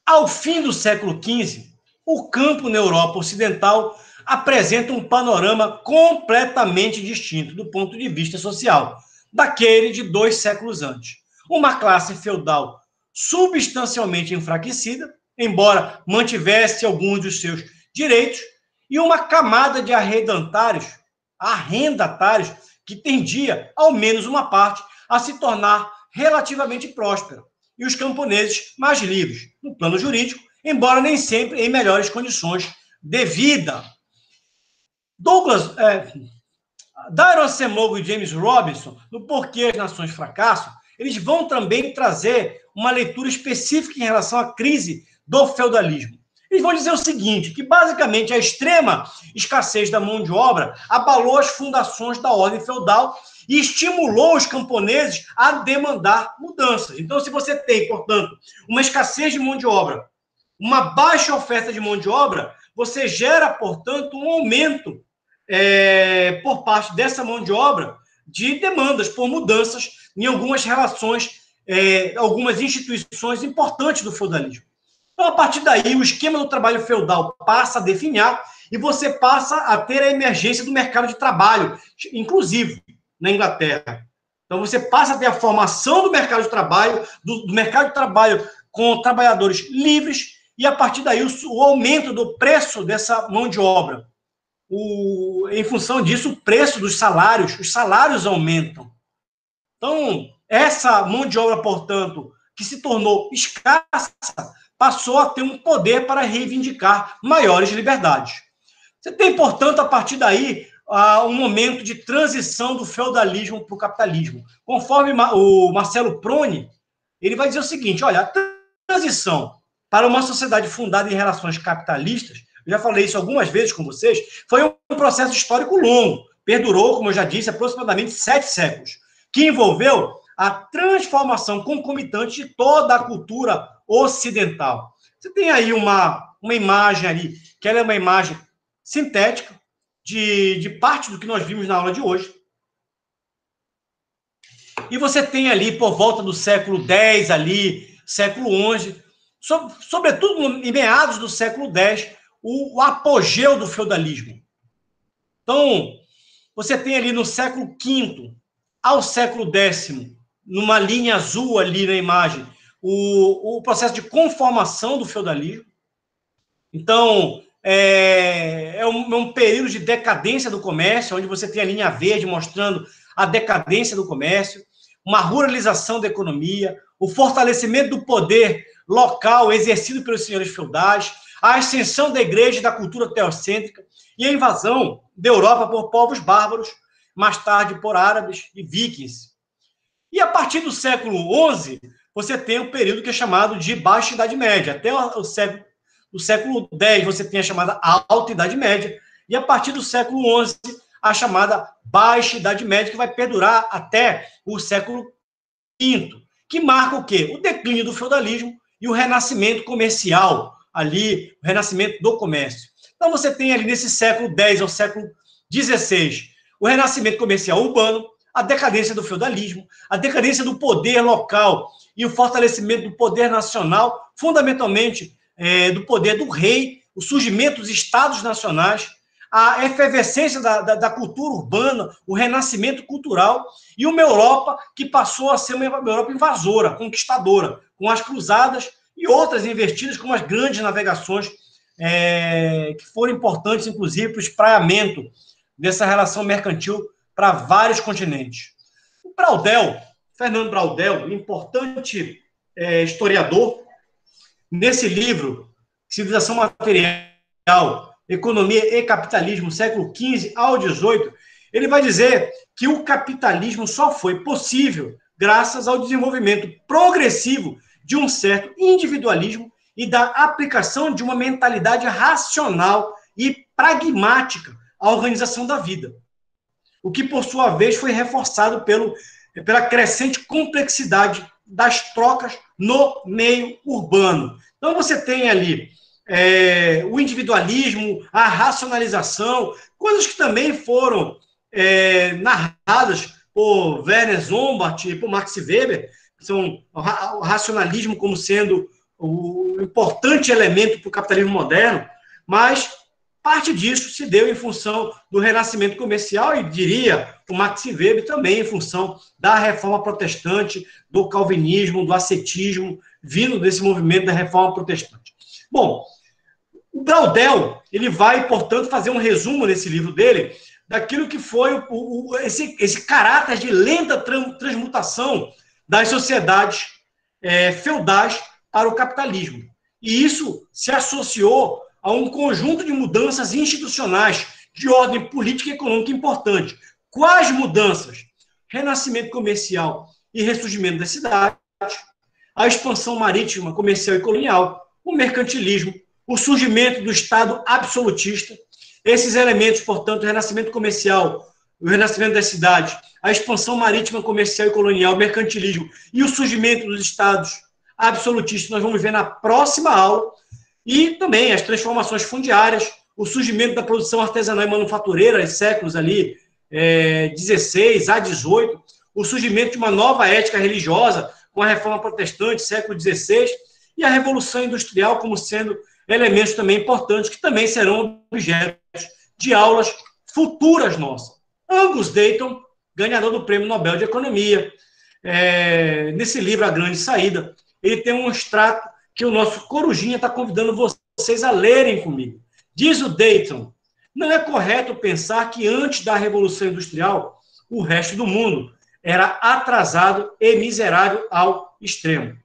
ao fim do século XV, o campo na Europa Ocidental apresenta um panorama completamente distinto do ponto de vista social, daquele de 2 séculos antes. Uma classe feudal substancialmente enfraquecida, embora mantivesse alguns dos seus direitos, e uma camada de arrendatários que tendia, ao menos uma parte, a se tornar relativamente próspera, e os camponeses mais livres, no plano jurídico, embora nem sempre em melhores condições de vida. Daron Acemoglu e James Robinson, no Porquê as Nações Fracassam, eles vão também trazer uma leitura específica em relação à crise do feudalismo. Eles vão dizer o seguinte, que basicamente a extrema escassez da mão de obra abalou as fundações da ordem feudal e estimulou os camponeses a demandar mudanças. Então, se você tem, portanto, uma escassez de mão de obra, uma baixa oferta de mão de obra, você gera, portanto, um aumento por parte dessa mão de obra de demandas por mudanças em algumas relações, algumas instituições importantes do feudalismo. Então, a partir daí, o esquema do trabalho feudal passa a definhar e você passa a ter a emergência do mercado de trabalho, inclusive na Inglaterra. Então, você passa a ter a formação do mercado de trabalho, do mercado de trabalho com trabalhadores livres, e a partir daí o aumento do preço dessa mão de obra. Em função disso, o preço dos salários, os salários aumentam. Então, essa mão de obra, portanto, que se tornou escassa, passou a ter um poder para reivindicar maiores liberdades. Você tem, portanto, a partir daí, um momento de transição do feudalismo para o capitalismo. Conforme o Marcelo Prony, ele vai dizer o seguinte, olha, a transição para uma sociedade fundada em relações capitalistas, eu já falei isso algumas vezes com vocês, foi um processo histórico longo, perdurou, como eu já disse, aproximadamente 7 séculos, que envolveu a transformação concomitante de toda a cultura ocidental. Você tem aí uma imagem ali, que ela é uma imagem sintética, de parte do que nós vimos na aula de hoje. E você tem ali, por volta do século X, ali, século XI, sobretudo em meados do século X, o apogeu do feudalismo. Então, você tem ali no século V ao século X, numa linha azul ali na imagem, o processo de conformação do feudalismo. Então, é um período de decadência do comércio, onde você tem a linha verde mostrando a decadência do comércio, uma ruralização da economia, o fortalecimento do poder local exercido pelos senhores feudais, a ascensão da igreja e da cultura teocêntrica e a invasão da Europa por povos bárbaros, mais tarde por árabes e vikings. E a partir do século XI, você tem um período que é chamado de Baixa Idade Média. Até o século X, você tem a chamada Alta Idade Média, e a partir do século XI, a chamada Baixa Idade Média, que vai perdurar até o século V, que marca o quê? O declínio do feudalismo e o renascimento comercial, ali, o renascimento do comércio. Então, você tem ali nesse século X ao século XVI, o renascimento comercial urbano, a decadência do feudalismo, a decadência do poder local e o fortalecimento do poder nacional, fundamentalmente do poder do rei, o surgimento dos estados nacionais, a efervescência da cultura urbana, o renascimento cultural e uma Europa que passou a ser uma Europa invasora, conquistadora, com as cruzadas e outras investidas, como as grandes navegações, que foram importantes, inclusive, para o espraiamento dessa relação mercantil para vários continentes. O Braudel, Fernando Braudel, importante historiador, nesse livro, Civilização Material, Economia e Capitalismo, século XV ao XVIII, ele vai dizer que o capitalismo só foi possível graças ao desenvolvimento progressivo de um certo individualismo e da aplicação de uma mentalidade racional e pragmática à organização da vida, o que, por sua vez, foi reforçado pela crescente complexidade das trocas no meio urbano. Então, você tem ali o individualismo, a racionalização, coisas que também foram narradas por Werner Zombart e por Max Weber, que são o racionalismo como sendo o importante elemento para o capitalismo moderno, mas parte disso se deu em função do renascimento comercial e, diria, o Max Weber também em função da reforma protestante, do calvinismo, do ascetismo, vindo desse movimento da reforma protestante. Bom, o Braudel, ele vai, portanto, fazer um resumo nesse livro dele daquilo que foi esse caráter de lenta transmutação das sociedades feudais para o capitalismo. E isso se associou a um conjunto de mudanças institucionais de ordem política e econômica importante. Quais mudanças? Renascimento comercial e ressurgimento das cidades, a expansão marítima, comercial e colonial, o mercantilismo, o surgimento do Estado absolutista. Esses elementos, portanto, o renascimento comercial, o renascimento das cidades, a expansão marítima, comercial e colonial, o mercantilismo e o surgimento dos Estados absolutistas, nós vamos ver na próxima aula. E também as transformações fundiárias, o surgimento da produção artesanal e manufatureira, em séculos ali 16 a 18, o surgimento de uma nova ética religiosa com a reforma protestante, século XVI, e a Revolução Industrial como sendo elementos também importantes, que também serão objetos de aulas futuras nossas. Angus Deaton, ganhador do Prêmio Nobel de Economia, nesse livro A Grande Saída, ele tem um extrato que o nosso Corujinha está convidando vocês a lerem comigo. Diz o Deaton, não é correto pensar que antes da Revolução Industrial, o resto do mundo era atrasado e miserável ao extremo.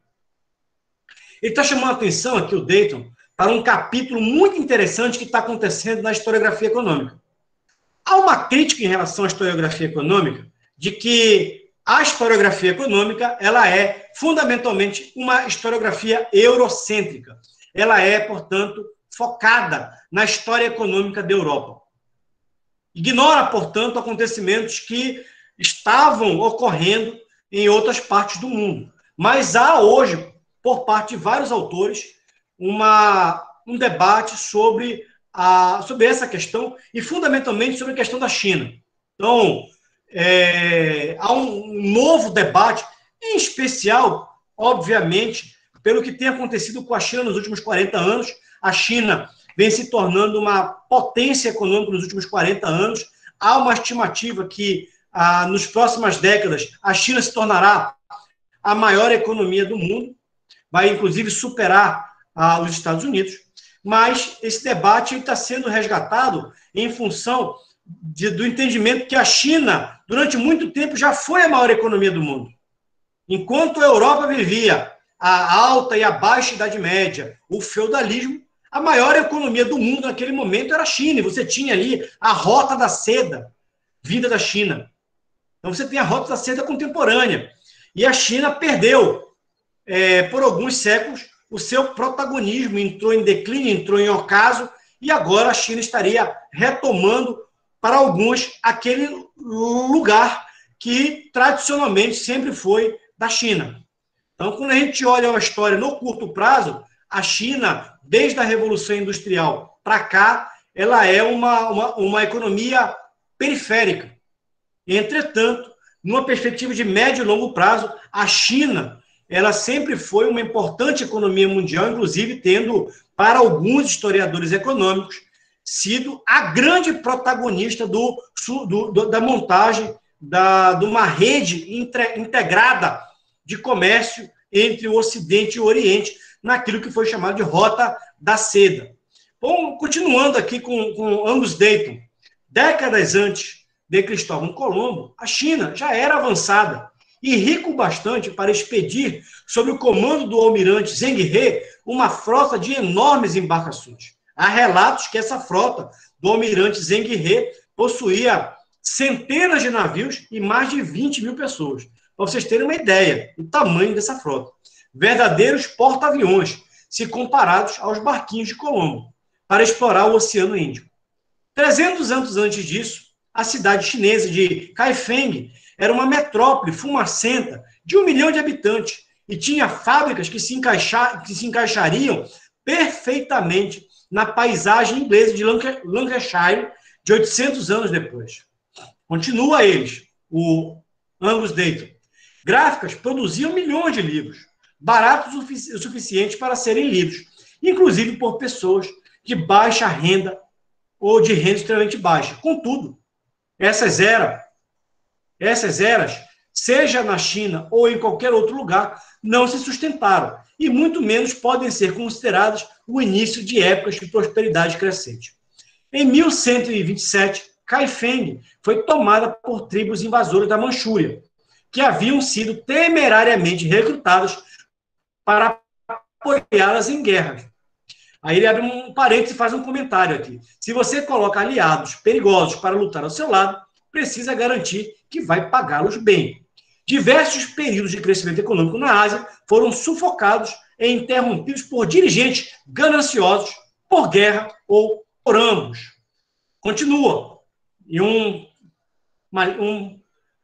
Ele está chamando a atenção aqui, o Deaton, para um capítulo muito interessante que está acontecendo na historiografia econômica. Há uma crítica em relação à historiografia econômica de que a historiografia econômica ela é fundamentalmente uma historiografia eurocêntrica. Ela é, portanto, focada na história econômica da Europa. Ignora, portanto, acontecimentos que estavam ocorrendo em outras partes do mundo. Mas há hoje, por parte de vários autores, um debate sobre essa questão e, fundamentalmente, sobre a questão da China. Então, há um novo debate, em especial, obviamente, pelo que tem acontecido com a China nos últimos 40 anos. A China vem se tornando uma potência econômica nos últimos 40 anos. Há uma estimativa que, nas próximas décadas, a China se tornará a maior economia do mundo, vai, inclusive, superar os Estados Unidos. Mas esse debate está sendo resgatado em função do entendimento que a China, durante muito tempo, já foi a maior economia do mundo. Enquanto a Europa vivia a alta e a baixa Idade Média, o feudalismo, a maior economia do mundo naquele momento era a China. E você tinha ali a Rota da Seda, vinda da China. Então você tem a Rota da Seda contemporânea. E a China perdeu, por alguns séculos, o seu protagonismo, entrou em declínio, entrou em ocaso, e agora a China estaria retomando, para alguns, aquele lugar que tradicionalmente sempre foi da China. Então, quando a gente olha a história no curto prazo, a China, desde a Revolução Industrial para cá, ela é uma economia periférica. Entretanto, numa perspectiva de médio e longo prazo, a China ela sempre foi uma importante economia mundial, inclusive tendo, para alguns historiadores econômicos, sido a grande protagonista da montagem de uma rede integrada de comércio entre o Ocidente e o Oriente, naquilo que foi chamado de Rota da Seda. Bom, continuando aqui com Angus Deaton, décadas antes de Cristóvão Colombo, a China já era avançada e rico bastante para expedir, sob o comando do almirante Zheng He, uma frota de enormes embarcações. Há relatos que essa frota do almirante Zheng He possuía centenas de navios e mais de 20 mil pessoas. Para vocês terem uma ideia do tamanho dessa frota. Verdadeiros porta-aviões, se comparados aos barquinhos de Colombo, para explorar o Oceano Índico. 300 anos antes disso, a cidade chinesa de Kaifeng era uma metrópole fumacenta de 1 milhão de habitantes e tinha fábricas que se encaixariam perfeitamente na paisagem inglesa de Lancashire de 800 anos depois. Continua eles, o Angus Deaton. Gráficas produziam milhões de livros, baratos o suficiente para serem lidos, inclusive por pessoas de baixa renda ou de renda extremamente baixa. Contudo, essas eras, seja na China ou em qualquer outro lugar, não se sustentaram e muito menos podem ser consideradas o início de épocas de prosperidade crescente. Em 1127, Kaifeng foi tomada por tribos invasoras da Manchúria, que haviam sido temerariamente recrutadas para apoiá-las em guerras. Aí ele abre um parênteses e faz um comentário aqui. Se você coloca aliados perigosos para lutar ao seu lado, precisa garantir que vai pagá-los bem. Diversos períodos de crescimento econômico na Ásia foram sufocados e interrompidos por dirigentes gananciosos, por guerra ou por ambos. Continua. E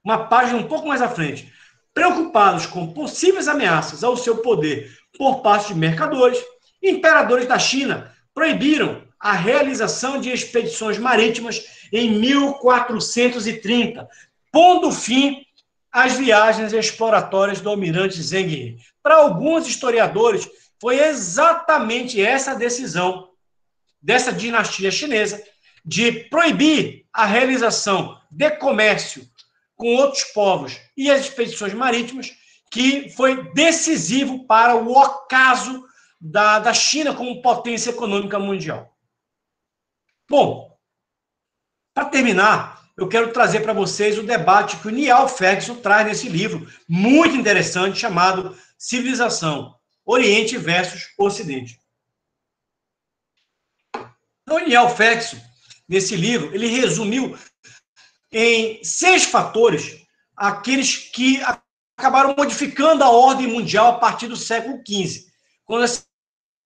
uma página um pouco mais à frente. Preocupados com possíveis ameaças ao seu poder por parte de mercadores, imperadores da China proibiram a realização de expedições marítimas em 1430, pondo fim às viagens exploratórias do almirante Zheng He. Para alguns historiadores, foi exatamente essa decisão dessa dinastia chinesa de proibir a realização de comércio com outros povos e as expedições marítimas que foi decisivo para o ocaso da China como potência econômica mundial. Bom, para terminar, eu quero trazer para vocês o debate que o Niall Ferguson traz nesse livro, muito interessante, chamado Civilização, Oriente versus Ocidente. Então, o Niall Ferguson, nesse livro, ele resumiu em 6 fatores aqueles que acabaram modificando a ordem mundial a partir do século XV, quando as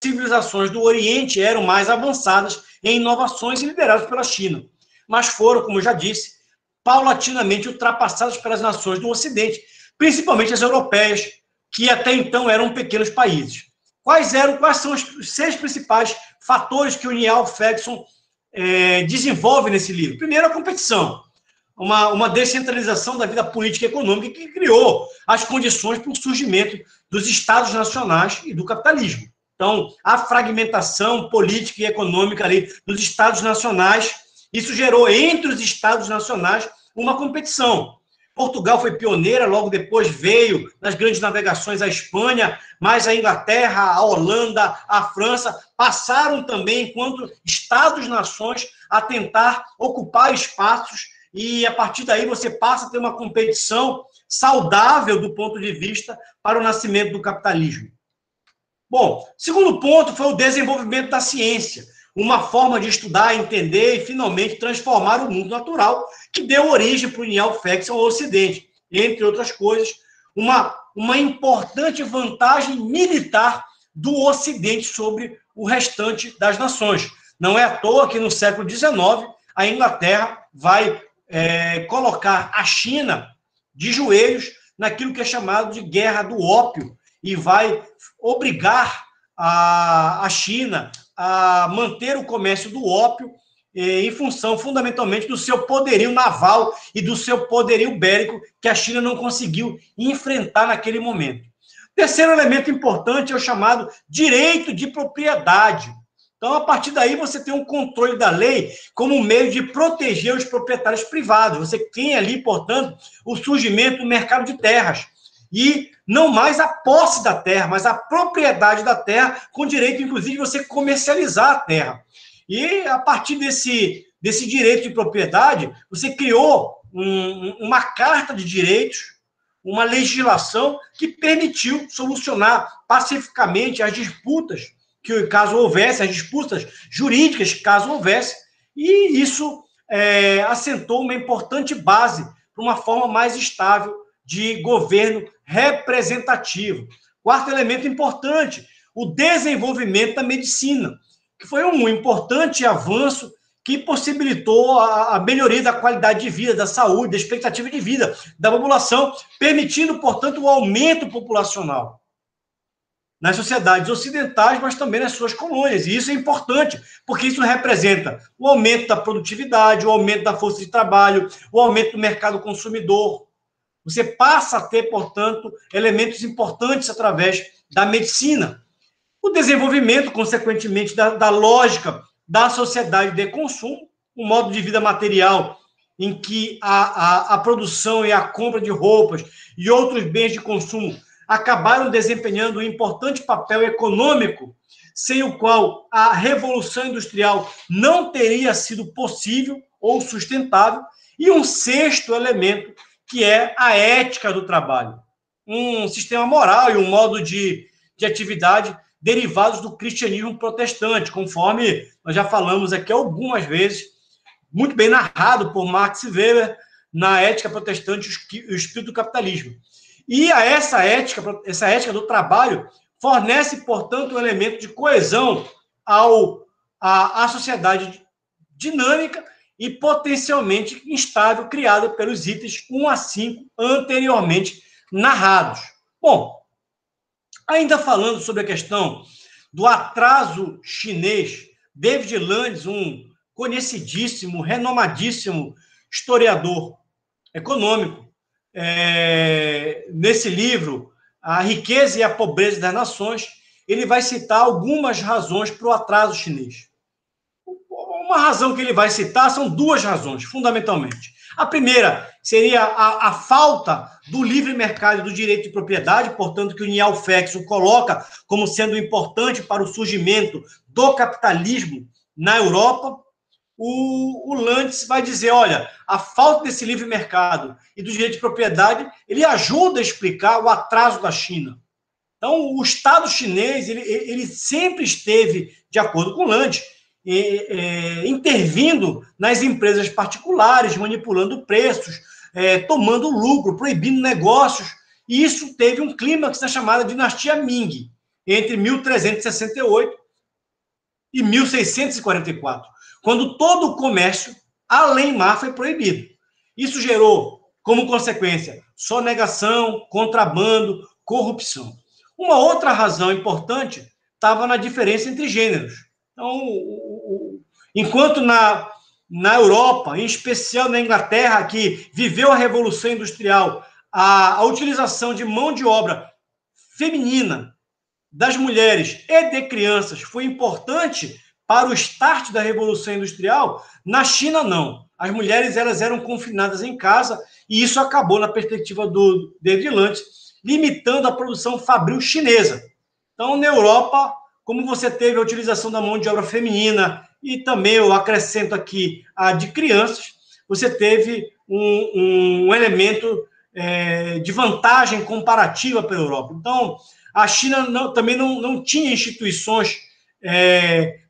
civilizações do Oriente eram mais avançadas em inovações e lideradas pela China, mas foram, como eu já disse, paulatinamente ultrapassadas pelas nações do Ocidente, principalmente as europeias, que até então eram pequenos países. Quais são os 6 principais fatores que o Niall Ferguson desenvolve nesse livro? Primeiro, a competição. Uma descentralização da vida política e econômica que criou as condições para o surgimento dos Estados nacionais e do capitalismo. Então, a fragmentação política e econômica ali dos Estados nacionais, isso gerou entre os Estados nacionais uma competição. Portugal foi pioneira, logo depois veio nas grandes navegações a Espanha, mas a Inglaterra, a Holanda, a França passaram também, enquanto Estados-nações, a tentar ocupar espaços e, a partir daí, você passa a ter uma competição saudável do ponto de vista para o nascimento do capitalismo. Bom, segundo ponto foi o desenvolvimento da ciência, uma forma de estudar, entender e, finalmente, transformar o mundo natural, que deu origem para o Niall Ferguson ao Ocidente. Entre outras coisas, uma importante vantagem militar do Ocidente sobre o restante das nações. Não é à toa que, no século XIX, a Inglaterra vai colocar a China de joelhos naquilo que é chamado de Guerra do Ópio e vai obrigar a China a manter o comércio do ópio em função, fundamentalmente, do seu poderio naval e do seu poderio bélico que a China não conseguiu enfrentar naquele momento. Terceiro elemento importante é o chamado direito de propriedade. Então, a partir daí, você tem um controle da lei como meio de proteger os proprietários privados. Você tem ali, portanto, o surgimento do mercado de terras. E não mais a posse da terra, mas a propriedade da terra, com direito, inclusive, de você comercializar a terra. E, a partir desse direito de propriedade, você criou uma carta de direitos, uma legislação que permitiu solucionar pacificamente as disputas, que caso houvesse, as disputas jurídicas, caso houvesse, e isso assentou uma importante base para uma forma mais estável de governo representativo. Quarto elemento importante, o desenvolvimento da medicina, que foi um importante avanço que possibilitou a melhoria da qualidade de vida, da saúde, da expectativa de vida da população, permitindo, portanto, o aumento populacional nas sociedades ocidentais, mas também nas suas colônias. E isso é importante, porque isso representa o aumento da produtividade, o aumento da força de trabalho, o aumento do mercado consumidor. Você passa a ter, portanto, elementos importantes através da medicina. O desenvolvimento, consequentemente, da lógica da sociedade de consumo, um modo de vida material em que a produção e a compra de roupas e outros bens de consumo acabaram desempenhando um importante papel econômico, sem o qual a revolução industrial não teria sido possível ou sustentável, e um sexto elemento, que é a ética do trabalho, um sistema moral e um modo de atividade derivados do cristianismo protestante, conforme nós já falamos aqui algumas vezes, muito bem narrado por Max Weber na Ética Protestante e o Espírito do Capitalismo. E essa ética do trabalho fornece, portanto, um elemento de coesão à sociedade dinâmica e potencialmente instável criada pelos itens 1 a 5 anteriormente narrados. Bom, ainda falando sobre a questão do atraso chinês, David Landes, um conhecidíssimo, renomadíssimo historiador econômico, nesse livro, A Riqueza e a Pobreza das Nações, ele vai citar algumas razões para o atraso chinês. Uma razão que ele vai citar são duas razões, fundamentalmente. A primeira seria a falta do livre mercado e do direito de propriedade, portanto, que o Niall Ferguson coloca como sendo importante para o surgimento do capitalismo na Europa. O Landes vai dizer, olha, a falta desse livre mercado e do direito de propriedade, ele ajuda a explicar o atraso da China. Então, o Estado chinês, ele sempre esteve, de acordo com o Landes, intervindo nas empresas particulares, manipulando preços, tomando lucro, proibindo negócios, e isso teve um clímax na chamada dinastia Ming, entre 1368 e 1644, quando todo o comércio além mar foi proibido. Isso gerou, como consequência, sonegação, contrabando, corrupção. Uma outra razão importante estava na diferença entre gêneros. Então, enquanto na Europa, em especial na Inglaterra, que viveu a Revolução Industrial, a utilização de mão de obra feminina, das mulheres e de crianças foi importante para o start da Revolução Industrial, na China não. As mulheres eram confinadas em casa e isso acabou, na perspectiva do David Landes, limitando a produção fabril chinesa. Então, na Europa, como você teve a utilização da mão de obra feminina e também, eu acrescento aqui, a de crianças, você teve um elemento de vantagem comparativa para a Europa. Então, a China também não tinha instituições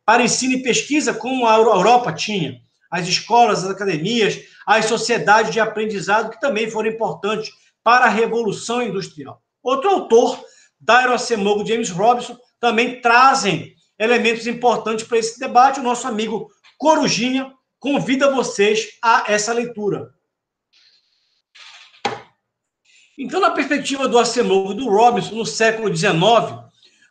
para ensino e pesquisa como a Europa tinha. As escolas, as academias, as sociedades de aprendizado, que também foram importantes para a Revolução Industrial. Outro autor, Dairo Acemoglu e James Robinson, também trazem elementos importantes para esse debate. O nosso amigo Corujinha convida vocês a essa leitura. Então, na perspectiva do Acemoglu e do Robinson, no século XIX,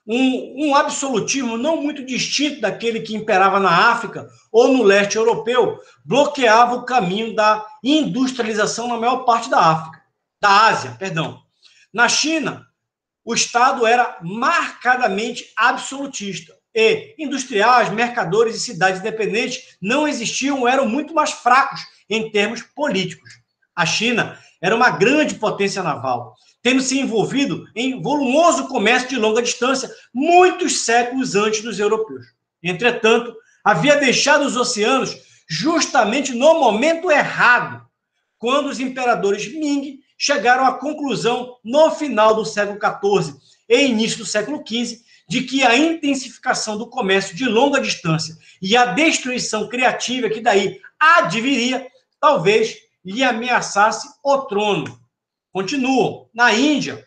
um absolutismo não muito distinto daquele que imperava na África ou no leste europeu, bloqueava o caminho da industrialização na maior parte da Ásia. Na China, o Estado era marcadamente absolutista e industriais, mercadores e cidades independentes não existiam, eram muito mais fracos em termos políticos. A China era uma grande potência naval, tendo se envolvido em volumoso comércio de longa distância muitos séculos antes dos europeus. Entretanto, havia deixado os oceanos justamente no momento errado, quando os imperadores Ming chegaram à conclusão, no final do século XIV e início do século XV, de que a intensificação do comércio de longa distância e a destruição criativa que daí adviria, talvez lhe ameaçasse o trono. Continuam. Na Índia,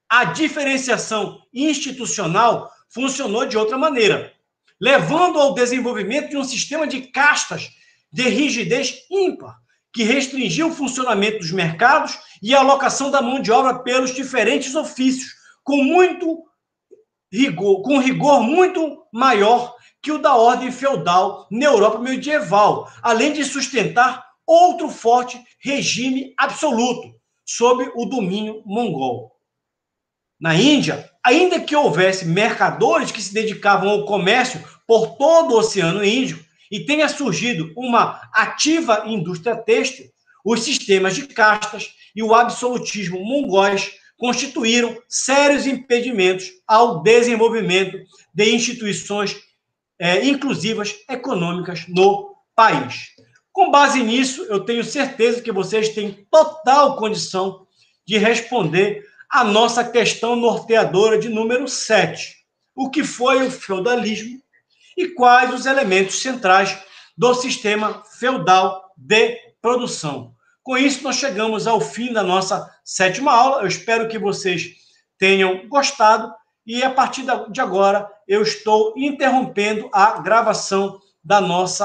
a diferenciação institucional funcionou de outra maneira, levando ao desenvolvimento de um sistema de castas de rigidez ímpar, que restringiu o funcionamento dos mercados e a alocação da mão de obra pelos diferentes ofícios, com rigor muito maior que o da ordem feudal na Europa medieval, além de sustentar outro forte regime absoluto sob o domínio mongol. Na Índia, ainda que houvesse mercadores que se dedicavam ao comércio por todo o Oceano Índico e tenha surgido uma ativa indústria têxtil, os sistemas de castas e o absolutismo mongóis constituíram sérios impedimentos ao desenvolvimento de instituições inclusivas econômicas no país. Com base nisso, eu tenho certeza que vocês têm total condição de responder a nossa questão norteadora de número 7. O que foi o feudalismo e quais os elementos centrais do sistema feudal de produção. Com isso, nós chegamos ao fim da nossa 7ª aula. Eu espero que vocês tenham gostado e, a partir de agora, eu estou interrompendo a gravação da nossa